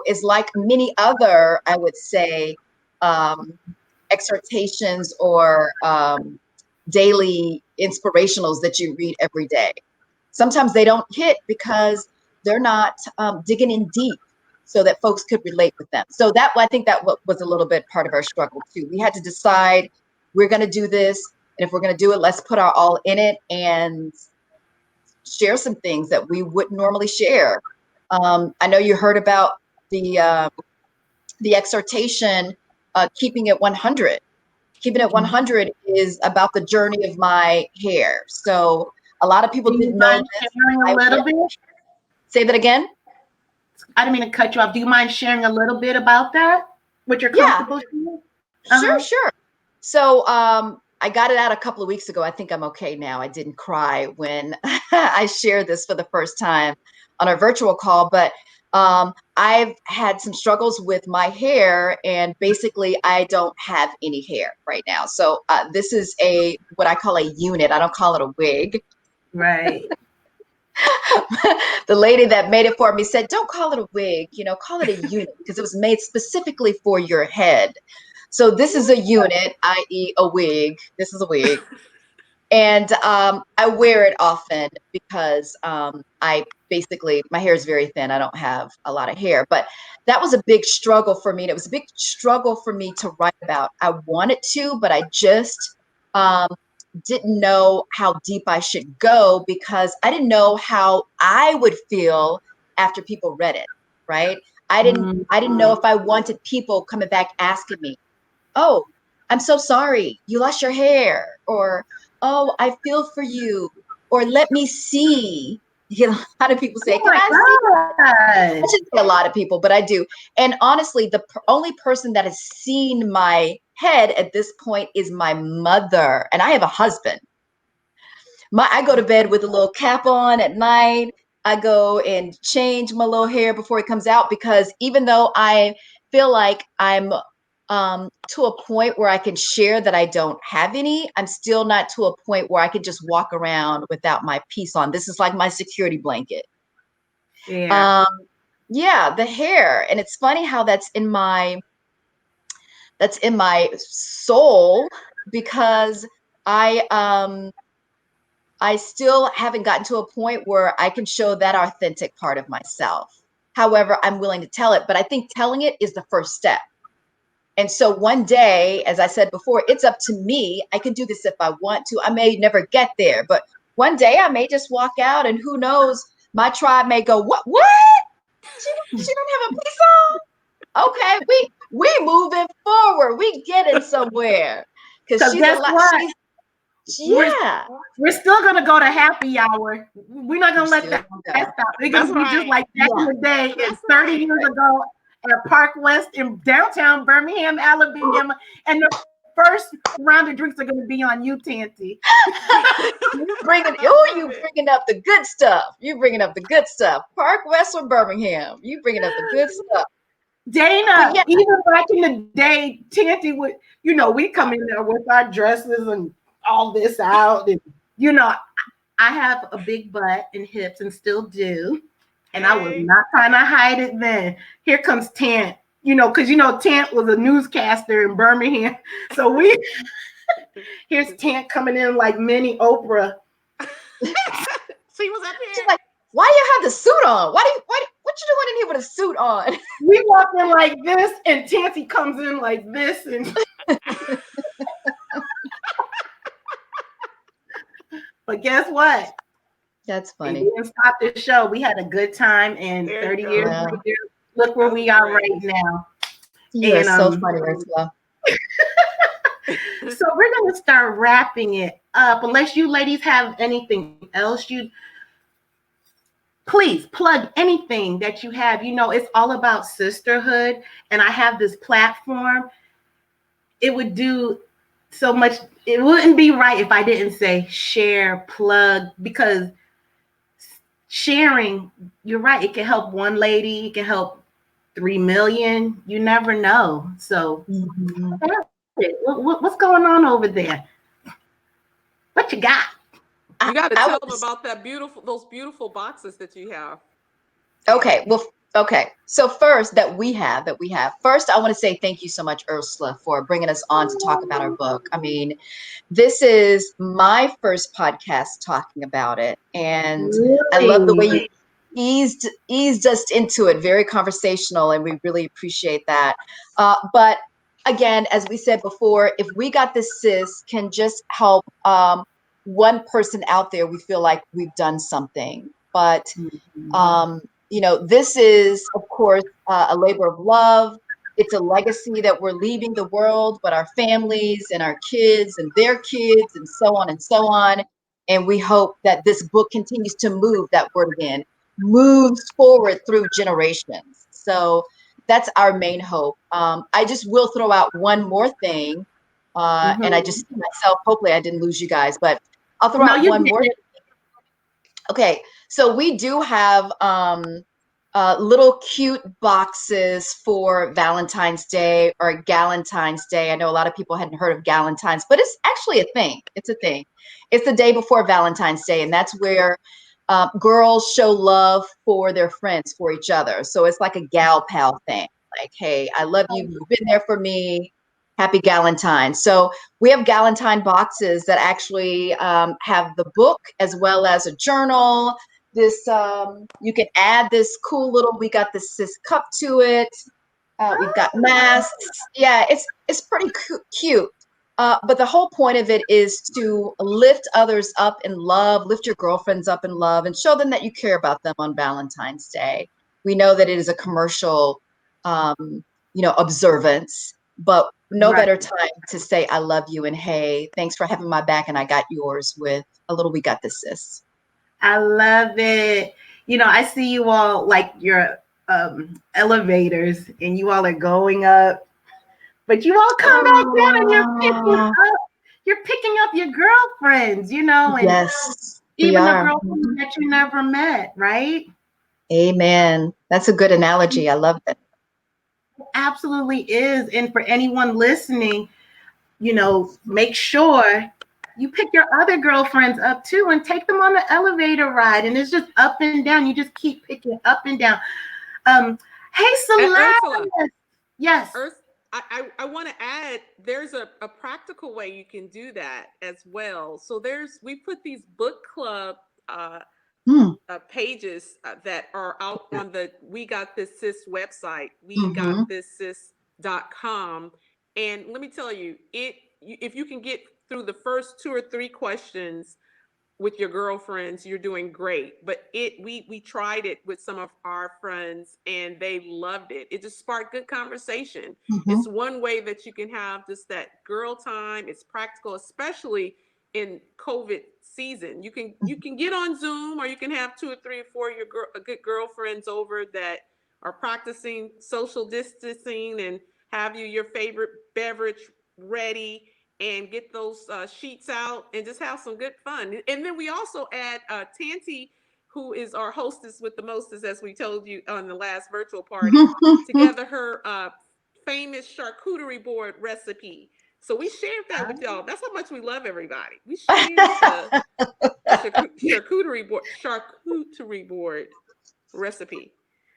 is like many other, I would say, um, exhortations or daily inspirationals that you read every day. Sometimes they don't hit because they're not digging in deep so that folks could relate with them. So I think that was a little bit part of our struggle too. We had to decide we're going to do this, and if we're going to do it, let's put our all in it and share some things that we wouldn't normally share. I know you heard about the exhortation, keeping it 100. Keeping it 100 is about the journey of my hair. So a lot of people do you didn't know mind this. sharing a little bit? Say that again. I didn't mean to cut you off. Do you mind sharing a little bit about that? What you're Yeah, comfortable sharing? sure, Uh-huh. sure. So I got it out a couple of weeks ago. I think I'm okay now. I didn't cry when I shared this for the first time on our virtual call, but I've had some struggles with my hair, and basically I don't have any hair right now. So this is what I call a unit. I don't call it a wig. Right. The lady that made it for me said, "Don't call it a wig, call it a unit because it was made specifically for your head." So this is a unit, i.e. a wig. This is a wig. And I wear it often because my hair is very thin. I don't have a lot of hair, but that was a big struggle for me. And it was a big struggle for me to write about. I wanted to, but I just um, didn't know how deep I should go because I didn't know how I would feel after people read it, right? I didn't know if I wanted people coming back asking me, "Oh, I'm so sorry, you lost your hair," or "Oh, I feel for you," or "Let me see." You get a lot of people say, Oh "Can my I see?" God. I shouldn't say a lot of people, but I do. And honestly, the only person that has seen my head at this point is my mother. And I have a husband. I go to bed with a little cap on at night. I go and change my little hair before it comes out because even though I feel like I'm to a point where I can share that I don't have any, I'm still not to a point where I can just walk around without my piece on. This is like my security blanket. Yeah. Um, yeah, the hair. And it's funny how that's in my soul because I I still haven't gotten to a point where I can show that authentic part of myself. However, I'm willing to tell it, but I think telling it is the first step. And so one day, as I said before, it's up to me. I can do this if I want to. I may never get there, but one day I may just walk out and who knows, my tribe may go, what? She don't have a piece on? Okay, we moving forward. We getting somewhere. Cause Because she's a guess lot, what? We're yeah. we're still gonna go to happy hour. We're not We're gonna let still that gonna go. stop. We're That's gonna be just right. like back in Yeah. the day, and That's 30 right. years ago at Park West in downtown Birmingham, Alabama, and the first round of drinks are gonna be on you, Tanty. I love You it. bringing up the good stuff. You bringing up the good stuff. Park West or Birmingham. You bringing up the good stuff. But Dana, yeah, even back in the day, Tanty would, we come in there with our dresses and all this out, and you know, I have a big butt and hips and still do. And I was Hey. not trying to hide it then. Here comes Tant, because Tant was a newscaster in Birmingham. So here's Tant coming in like mini Oprah. She was up she's here. like, why you have the suit on? What you doing in here with a suit on? We walk in like this, and Tanty comes in like this. And but guess what? That's It funny. didn't stop the show. We had a good time, and There you 30 years go. Yeah. later, look where That's we are great. right now. You are And so funny, Ursula. so we're gonna start wrapping it up. Unless you ladies have anything else, you please plug anything that you have. It's all about sisterhood, and I have this platform. It would do so much. It wouldn't be right if I didn't say share, plug, because sharing, you're right, it can help one lady, it can help 3 million. You never know. So Mhm. what's going on over there? What you got? I, You got to I tell them was about those beautiful boxes that you have, okay. Tanty. Well, okay. So first that we have. First, I want to say thank you so much, Ursula, for bringing us on to talk about our book. I mean, this is my first podcast talking about it, and I love the way Really? you eased us into it. Very conversational, and we really appreciate that. But again, as we said before, if we got this sis can just help one person out there, we feel like we've done something. But Mhm. um, this is, of course, a labor of love. It's a legacy that we're leaving the world, but our families and our kids and their kids and so on and so on. And we hope that this book continues to move, that word again, moves forward through generations. So that's our main hope. I just will throw out one more thing. And I Mhm. just see myself, hopefully I didn't lose you guys, but I'll throw No, out you one more. didn't. Okay, so we do have little cute boxes for Valentine's Day or Galentine's Day. I know a lot of people hadn't heard of Galentine's, but it's actually a thing. It's a thing. It's the day before Valentine's Day, and that's where girls show love for their friends, for each other. So it's like a gal pal thing. Like, hey, I love you. You've been there for me. Happy Galentine. So we have Galentine boxes that actually have the book as well as a journal. This you can add this cool little. We got this cup to it. We've got masks. Yeah, it's pretty cute. But the whole point of it is to lift others up in love, lift your girlfriends up in love, and show them that you care about them on Valentine's Day. We know that it is a commercial, observance, but no Right. better time to say I love you and hey, thanks for having my back and I got yours with a little we got this sis. I love it. I see you all like your elevators and you all are going up, but you all come back down and Oh, you're picking up your girlfriends, and yes, we even the are. girlfriends Mhm. that you never met, right? Amen. That's a good analogy. I love that. Absolutely is. And for anyone listening, make sure you pick your other girlfriends up too and take them on the elevator ride. And it's just up and down. You just keep picking up and down. Um, hey, Ursula, Celeste. Yes. Earth, I want to add there's a practical way you can do that as well. So we put these book club uh, Hmm. pages that are out on the We Got This Sis website, Mm-hmm. wegotthисsis.com. And let me tell you, if you can get through the first 2 or 3 questions with your girlfriends, you're doing great. But we tried it with some of our friends and they loved it. It just sparked good conversation. Mm-hmm. It's one way that you can have just that girl time. It's practical, especially in COVID season. You can get on Zoom, or you can have 2 or 3 or 4 of your good girlfriends over that are practicing social distancing, and have your favorite beverage ready, and get those sheets out and just have some good fun. And then we also add Tanti, who is our hostess with the mostest, as we told you on the last virtual party, together her famous charcuterie board recipe. So we shared that with y'all. That's how much we love everybody. We shared the charcuterie board recipe.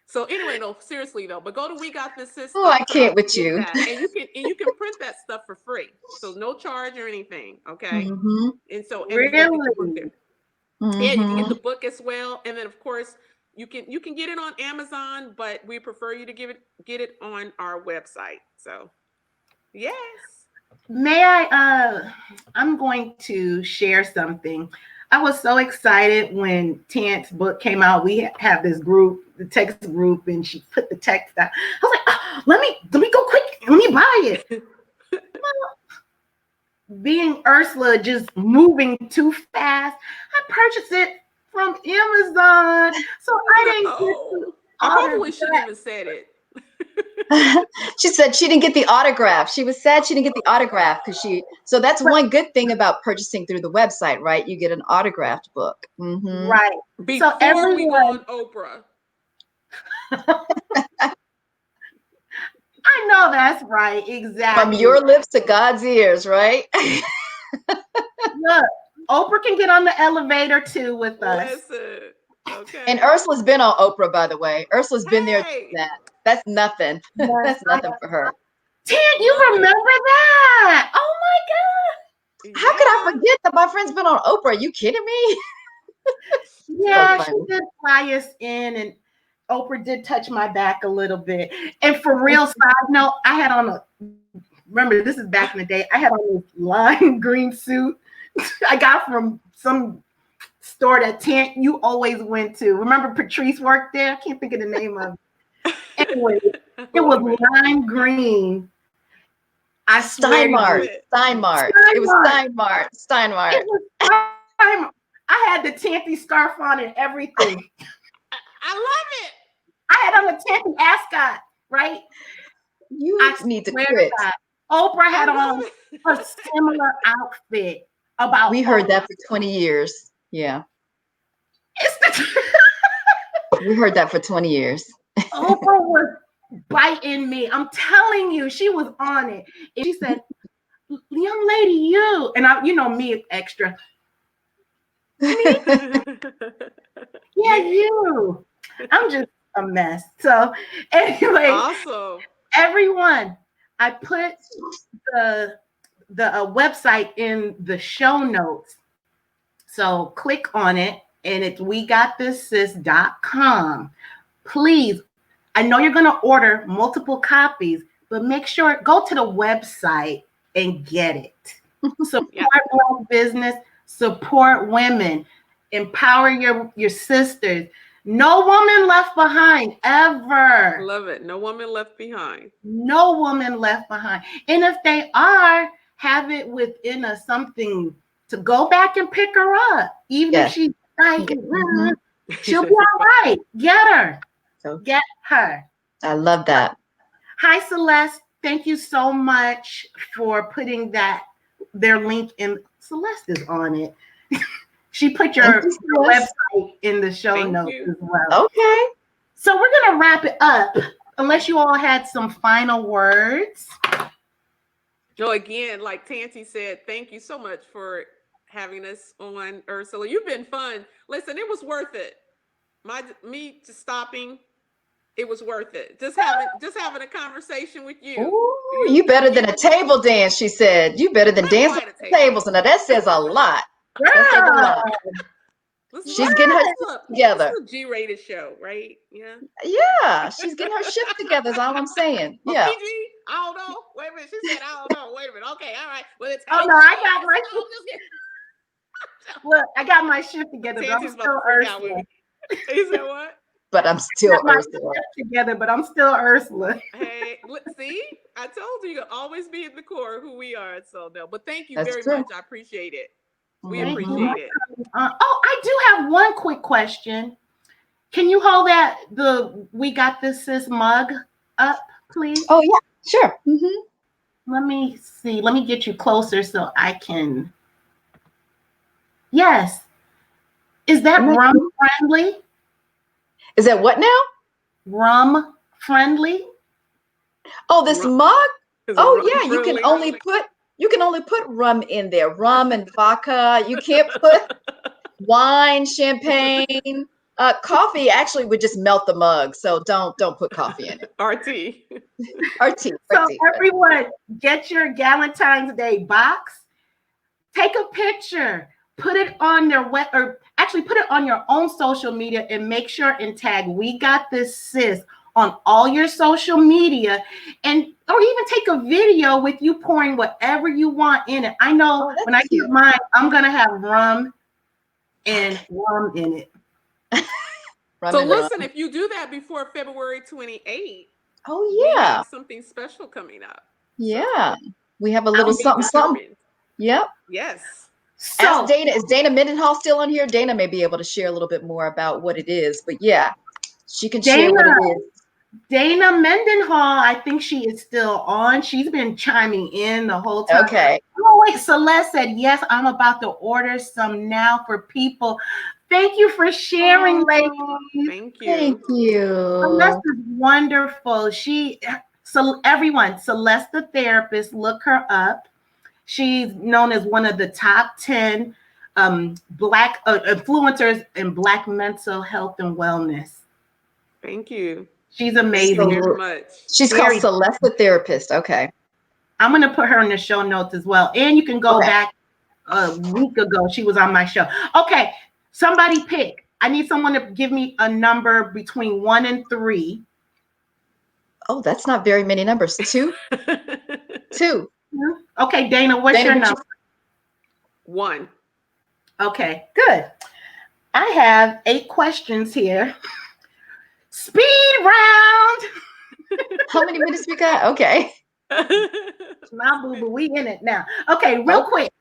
So anyway, no, seriously though, but go to Oh, I wegotthis.com can't to with get you. that. And you can print that stuff for free. So no charge or anything. Okay. Mm-hmm. And you can get the book Really? there. Yeah, you can get Mm-hmm. the book as well. And then of course you can get it on Amazon, but we prefer you to get it on our website. So yes. May I'm going to share something. I was so excited when Tant's book came out. We have this group, the text group, and she put the text out. I was like, oh, let me go quick. Let me buy it. Being Ursula just moving too fast, I purchased it from Amazon. So I didn't get to No. I order. probably shouldn't even said it. She said she didn't get the autograph. She was sad she didn't get the autograph so that's But one good thing about purchasing through the website, right? You get an autographed book. Mm-hmm. right. So Before we go everyone, on Oprah. I know that's right. From Exactly. your lips to God's ears, right? Look, Oprah can get on the elevator too with us. Listen, And okay. Ursula's been on Oprah, by the way. Ursula's been there, Hey, that. That's nothing. Yes. That's nothing for her. Tan, you love it. remember that? Oh How could I Yeah. forget that my friend's been on Oprah? Are you kidding me? my God. So Yeah, she funny. did fly us in, and Oprah did touch my back a little bit. And for real, side note, I had on remember, this is back in the day, I had on this lime green suit I got from some store that Tan you always went to. Remember Patrice worked there? I can't think of the name of it. Anyway, it was Love it. lime green. I swear to Love Steinmart. you. it. Steinmart. It was Steinmart. Steinmart. Steinmart. It was Steinmart. I had the Tampy scarf on and everything. I love it. I had on the Tampy ascot, right? You I need to swear to quit. God. Oprah I had on love a it. similar outfit about We heard that for 20 years. Yeah. it's the We heard that for 20 years. Oprah was biting me. I'm telling you, she was on it. And she said, young lady, you. And I, me extra. Me? Yeah, Me? you. I'm just a mess. So anyway, Awesome. everyone, I put the website in the show notes. So click on it and it's wegotthисsis.com. Please, I know you're going to order multiple copies, but make sure go to the website and get it. Support Yep. Black business, support women, empower your sisters. No woman left behind ever. Love it. No woman left behind. No woman left behind. And if they are, have it within us something to go back and pick her up, even if Yes. she's Like, Mhm. she'll be all right. Get her. So Get her. I love that. Hi, Celeste. Thank you so much for putting their link in. Celeste is on it. She put Thank your you, Celeste. website in the show Thank notes you. as well. Okay. So we're going to wrap it up, unless you all had some final words. No, again, like Tanti said, thank you so much for having us on, Ursula. You've been fun. Listen, it was worth it. Me just stopping, it was worth it. Just having a conversation with you. Ooh, you better than a table dance, she said. You better than Not dancing quite a at the table. tables. And now that says a lot. That says a Girl, lot. She's getting her shit together. This is a G-rated show, right? Yeah. Yeah, she's getting her shit together is all I'm saying. Or Yeah. PG? I don't know. Wait a minute. She said, I don't know. Wait a minute. Okay, all right. Well, it's oh no, I got yes. my No, I'm just kidding. look, I got my shit together, but I'm Tanti's about still to freak out with Ursula. me. He said what? But I'm I still got my Ursula. shit together, but I'm still Ursula. Hey, see? I told you, you'll always be at the core of who we are. So, no. But thank you That's very true. much. I appreciate it. We Thank you. appreciate it. Oh, I do have one quick question. Can you hold the We Got This Sis mug up, please? Oh yeah, sure. Let me see. Let me get you closer so I can. Yes. Is that Isn't that rum cool? friendly? Is that what now? Rum friendly? Oh, this Rum- mug? Is it Oh rum yeah, you can friendly? only put rum in there. Rum and vodka. You can't put wine, champagne. Coffee actually would just melt the mug, so don't put coffee in it. RT. Or tea, or So tea. everyone, get your Valentine's Day box. Take a picture. Put it on their or actually put it on your own social media and make sure and tag We Got This Sis on all your social media, and or even take a video with you pouring whatever you want in it. I know Oh, that's when I cute. get mine, I'm gonna have rum and rum in it. Rum So and rum. listen, if you do that before February 28th, Oh we yeah, have something special coming up. yeah. We have a So little to be something, something. determined. Yep. Yes. Ask So Dana. Is Dana Mendenhall still on here? Dana may be able to share a little bit more about what it is. But yeah, she can share what Dana, it is. Dana Mendenhall, I think she is still on. She's been chiming in the whole time. Okay. Oh, wait, Celeste said, yes, I'm about to order some now for people. Thank you for sharing, ladies. Thank you. Thank you. Celeste is wonderful. So everyone, Celeste the therapist, look her up. She's known as one of the top 10 Black influencers in Black mental health and wellness. Thank you. She's amazing. Very much. She's called Very. Celeste the Therapist. Okay. I'm going to put her in the show notes as well. And you can go Okay. back a week ago. She was on my show. Okay. Somebody pick. I need someone to give me a number between 1 and 3. Oh, that's not very many numbers. Two. Okay, Dana, what's Dana, your number? 1. Okay, good. I have 8 questions here. Speed round. How many minutes we got? Okay. My boo-boo, we in it now. Okay, real quick.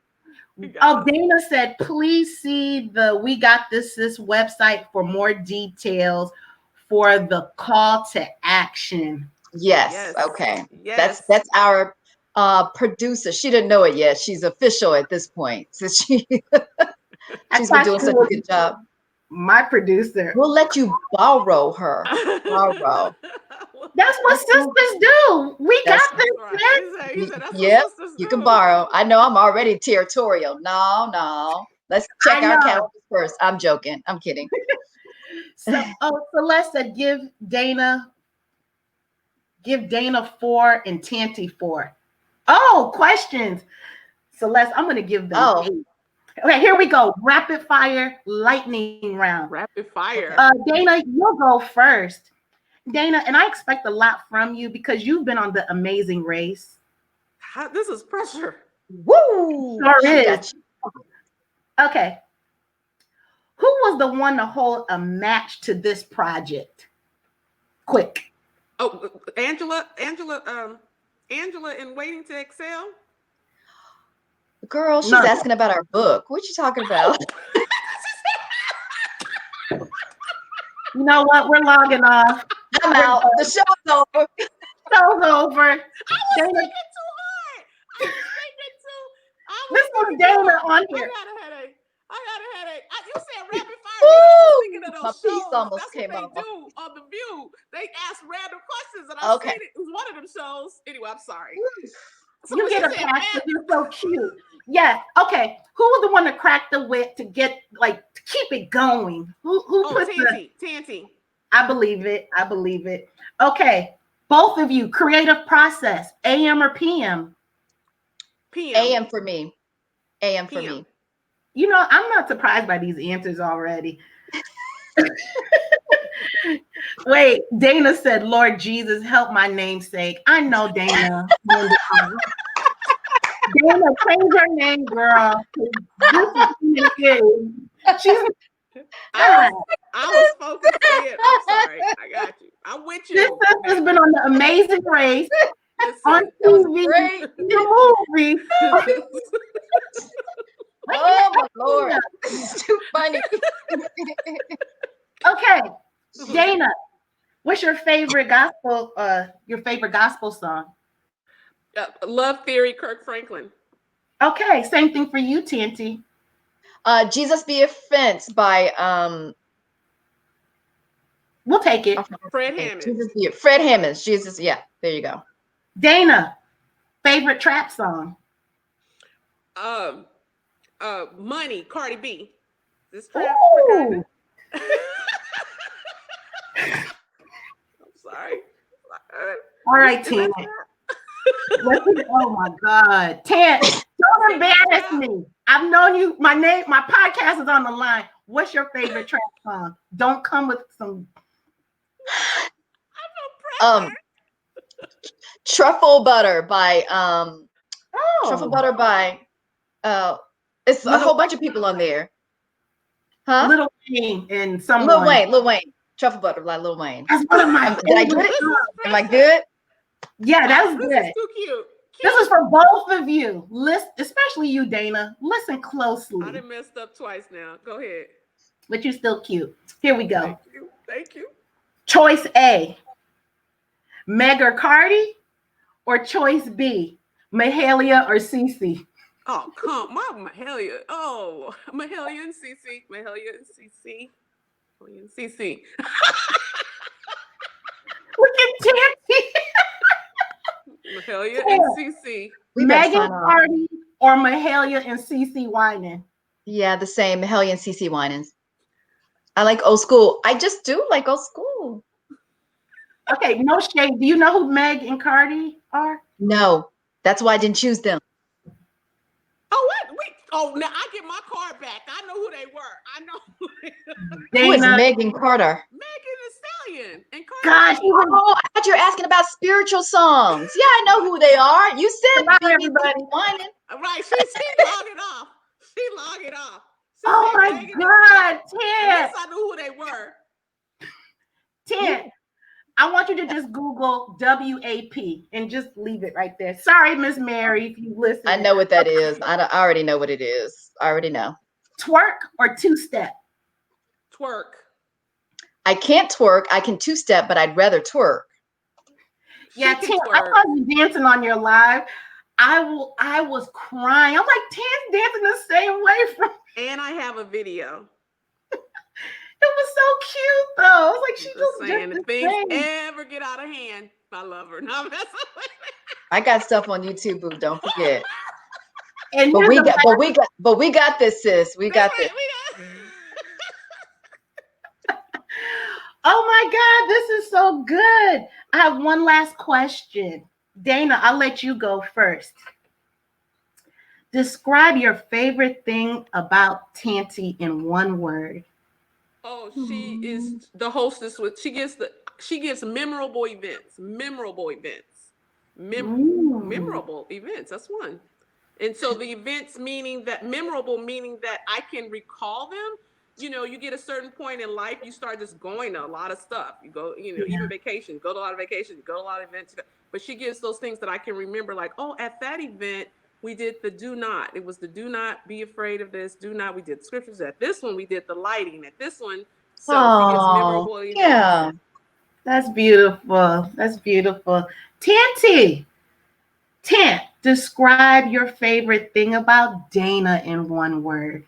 Dana said, please see the We Got This website for more details for the call to action. Yes. Okay. Yes. That's our producer. She didn't know it yet. She's official at this point. So she's been doing such a good job. My producer. We'll let you borrow her. Borrow. That's what sisters do. We got this. Right. He said, that's Yep, what sisters you do. can borrow. I know I'm already territorial. No. Let's check our calendars first. I'm joking. I'm kidding. So, Celeste said, give Dana 4 and Tanti 4. Oh, questions. Celeste, I'm going to give them 8. Okay, here we go. Rapid fire lightning round. Rapid fire. Dana, you'll go first. Dana, and I expect a lot from you because you've been on The Amazing Race. This is pressure. Woo! Sure is. Okay. Who was the one to hold a match to this project? Quick. Oh, Angela in Waiting to Excel. Girl, she's asking about our book. What you talking about? You know what? We're logging off. I'm We're out. done. The show's over. Show's over. I was Dana, thinking too hard. I was this was thinking too Dana hard. on I here. got a headache. You said rapid fire. You know, I was thinking of Woo! My those piece shows. almost That's what came they off. do on The View. They ask random questions, and I Okay. seen it. It was one of them shows. Anyway, I'm sorry. So You when get she a said pass because you're so cute. Yeah. Okay. Who was the one that cracked the whip to get to keep it going? Who put the? Tanty. I believe it. I believe it. Okay. Both of you, creative process, AM or PM? PM. AM for me. AM for me. You know, I'm not surprised by these answers already. Wait, Dana said, Lord Jesus, help my namesake. I know, Dana. Dana, change your name, girl. This is she's I was focused in. I'm sorry. I got you. I'm with you. This has been on The Amazing Race on Listen. That was TV, great. the movie. Oh my Lord. This is too funny. Okay, Dana, what's your favorite gospel song? Love Theory, Kirk Franklin. Okay, same thing for you, Tanty. Jesus Be a Fence by We'll take it. Fred Hammond. Fred Hammond. Jesus, yeah. There you go. Dana, favorite trap song? Money, Cardi B. This trap Ooh. I'm sorry. All right, Tan. Oh my God, Tan, don't embarrass me. I've known you. My podcast is on the line. What's your favorite trap song? Don't come with some. Truffle Butter by Truffle Butter by it's a whole bunch of people on there. Huh? Lil Wayne and someone. Lil Wayne. Truffle Butter by Lil Wayne. That's one of my Did I get it? Am I good? Yeah, that was good. This is too cute. This is for both of you. Listen, especially you, Dana. Listen closely. I done messed up twice now. Go ahead. But you're still cute. Here we go. Thank you. Choice A, Meg or Cardi, or choice B, Mahalia or Cece? Oh, come on, Mahalia. Oh, Mahalia and Cece. Mahalia and Cece. Look at Tanty. Mahalia and Cece. Megan Cardi or Mahalia and Cece whining? Yeah, the same. Mahalia and Cece Winans. I like old school. I just do like old school. Okay, no shade. Do you know who Meg and Cardi are? No, that's why I didn't choose them. Oh, what? Wait. Oh, now I get my card back. I know who they were. I know who they were. Who is Megan Carter? Megan Thee Stallion and Cardi. Gosh, oh, I thought you were asking about spiritual songs. Yeah, I know who they are. You said everybody whining. Right, she logged it off. Oh my God, Tan. At least I knew who they were. Tan, I want you to just Google WAP and just leave it right there. Sorry, Miss Mary, if you listen. I know what that is. I already know what it is. I already know. Twerk or two-step? Twerk. I can't twerk. I can two-step, but I'd rather twerk. Yeah, Tan, I saw you dancing on your live. I was crying. I'm like, Tan's dancing the same way from. And I have a video. It was so cute, though. I was like, she just saying, if things ever get out of hand, I love her. No, I got stuff on YouTube, boo. Don't forget. And but we got this, sis. We got this. Oh my God, this is so good. I have one last question. Dana, I'll let you go first. Describe your favorite thing about Tanty in one word. Oh, she is the hostess she gives memorable events. Memorable events. That's one. And so the events memorable meaning that I can recall them. You know, you get a certain point in life, you start just going to a lot of stuff. You go, even vacation, go to a lot of vacations, go to a lot of events. But she gives those things that I can remember, like, oh, at that event, we did the do not. It was the do not be afraid of this. Do not. We did the scriptures. At this one, we did the lighting. At this one, So she gets Oh, memorable events. yeah. That's beautiful. That's beautiful. Tanty, Tant, describe your favorite thing about Dana in one word.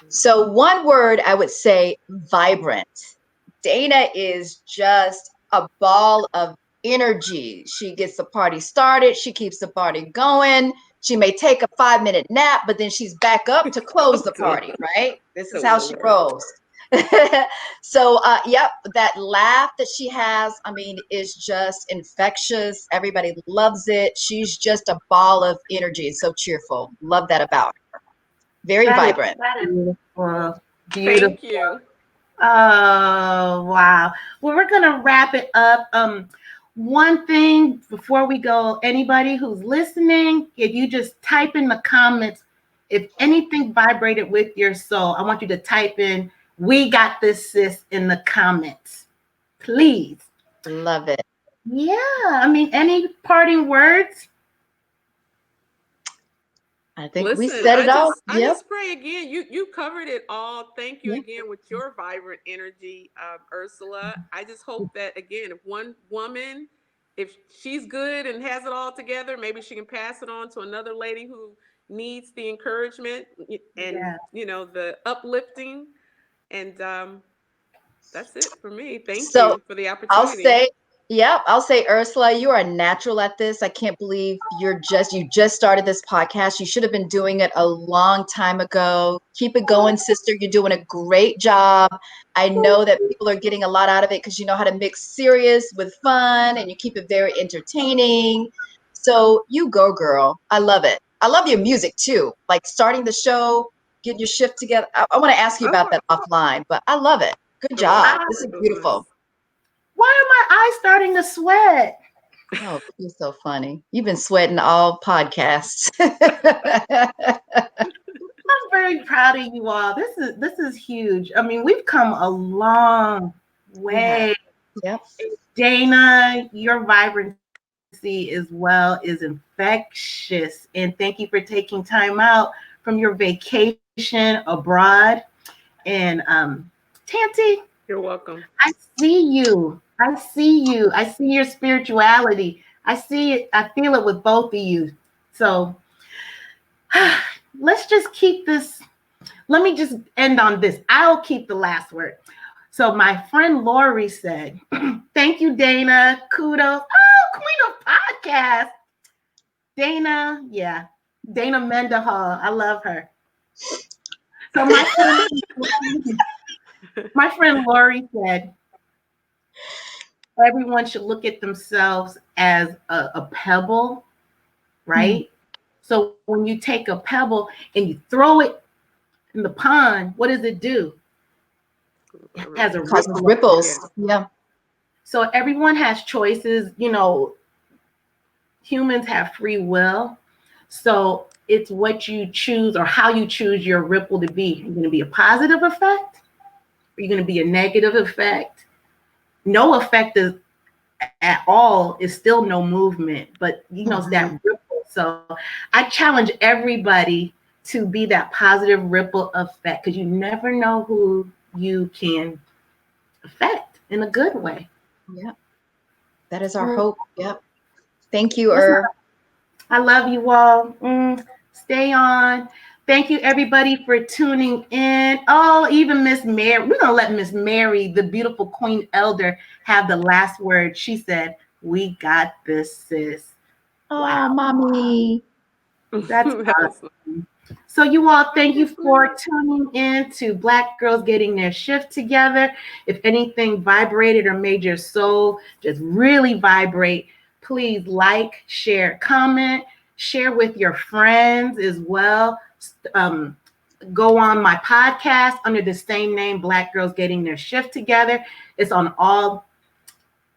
So one word I would say vibrant. Dana is just a ball of energy. She gets the party started, she keeps the party going. She may take a 5-minute nap, but then she's back up to close the Good, party, right? This is good how she Lord. rolls. So, yep, that laugh that she has, I mean, is just infectious. Everybody loves it. She's just a ball of energy. So cheerful. Love that about her. Very vibrant. That is beautiful. Thank Beautiful. you. Oh, wow. Well, we're gonna wrap it up. One thing before we go, anybody who's listening, if you just type in the comments, if anything vibrated with your soul, I want you to type in, "We got this, sis," in the comments. Please. Love it. Yeah. I mean, any parting words? I think we Listen, set it all. I Yep. just pray again. You covered it all. Thank you Yeah. again with your vibrant energy, Ursula. I just hope that again, if one woman, if she's good and has it all together, maybe she can pass it on to another lady who needs the encouragement and Yeah. the uplifting. And that's it for me. Thank So you for the I'll opportunity. say, yep, I'll say, Ursula, you are a natural at this. I can't believe you just started this podcast. You should have been doing it a long time ago. Keep it going, sister. You're doing a great job. I know that people are getting a lot out of it because you know how to mix serious with fun and you keep it very entertaining. So you go, girl. I love it. I love your music too. Like starting the show, getting your shift together. I want to ask you about Oh, that offline, but I love it. Good oh job. Ah, This my is goodness. beautiful. why are my eyes starting to sweat? Oh, you're so funny. You've been sweating all podcasts. I'm very proud of you all. This is huge. I mean, we've come a long We have. way. Yep. Dana, your vibrancy as well is infectious. And thank you for taking time out from your vacation abroad. And Tanty, You're welcome. I see you. I see you. I see your spirituality. I see it. I feel it with both of you. So let's just keep this. Let me just end on this. I'll keep the last word. So my friend Lori said, "Thank you, Dana. Kudos. Oh, Queen of Podcast. Dana, yeah. Dana Mendehall. I love her. So my friend Lori said, everyone should look at themselves as a pebble, Mm. right? So when you take a pebble and you throw it in the pond, what does it do? It has a Causes ripple effect. ripples. Yeah. Yeah. So everyone has choices. Humans have free will. So it's what you choose or how you choose your ripple to be. You're going to be a positive effect, or you're going to be a negative effect. No effect is at all is still no movement, but it's that Mhm. ripple. So I challenge everybody to be that positive ripple effect because you never know who you can affect in a good way. Yeah. That is our Mm, hope. Yep. Thank you, listen, Er. I love you all. Stay on. Thank you, everybody, for tuning in. Oh, even Miss Mary. We're going to let Miss Mary, the beautiful Queen Elder, have the last word. She said, "We got this, sis." Wow. Oh, mommy. That's That was awesome. So, you all, oh, thank you yes, for ma'am. tuning in to Black Girls Getting Their Shift Together. If anything vibrated or made your soul just really vibrate, please like, share, comment, share with your friends as well. Um, Go on my podcast under the same name, Black Girls Getting Their Shift Together. It's on all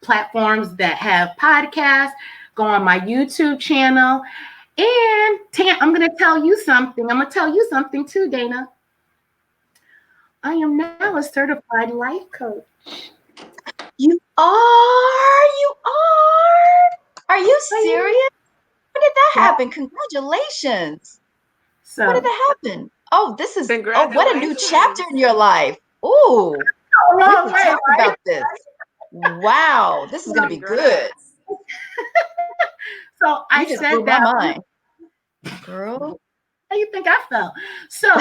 platforms that have podcasts. Go on my YouTube channel. And I'm going to tell you something. I'm going to tell you something too, Dana. I am now a certified life coach. You are. You are. Are you I am. serious? When did that Yeah. happen? Congratulations. When did So that happen? Oh, what a new chapter Congratulations. in your life. Ooh. a We long can way, talk right? about this. Wow, this is going to be good. Congrats. So I You just blew said my that. mind, girl. How you think I felt? So,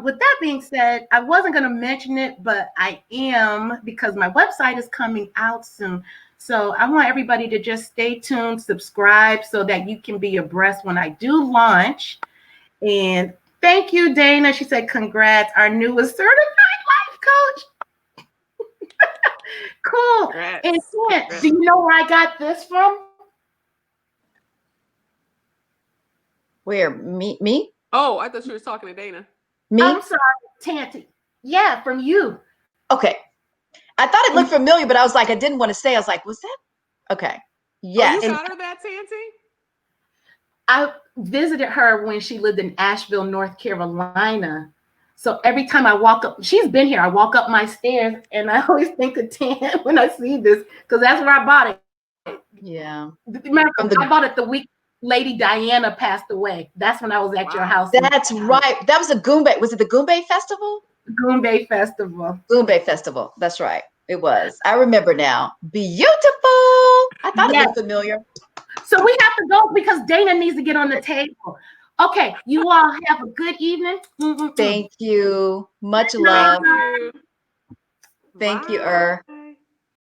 with that being said, I wasn't going to mention it, but I am because my website is coming out soon. So I want everybody to just stay tuned, subscribe so that you can be abreast when I do launch. And thank you, Dana. She said, congrats, our newest certified life coach. Cool. Congrats. And Congrats. do you know where I got this from? Where? Me? Oh, I thought you were talking to Dana. Me? I'm sorry, Tanty. Yeah, from you. Okay. I thought it looked familiar, but I was like, I didn't want to say. I was like, was that? Okay. Oh, you Yes. got her that, Tanty? I visited her when she lived in Asheville, North Carolina. So every time I walk up, she's been here. I walk up my stairs and I always think of Tan when I see this because that's where I bought it. Yeah. Remember, I bought it the week Lady Diana passed away. That's when I was at your Wow. house. That's right. That was a Goombay. Was it the Goombay Festival? Goombay Festival. Goombay Festival. That's right. It was. I remember now. Beautiful. I thought it Yes. looked familiar. So we have to go because Dana needs to get on the table. Okay, you all have a good evening. Thank you. Much love. Thank you. Thank you, Bye.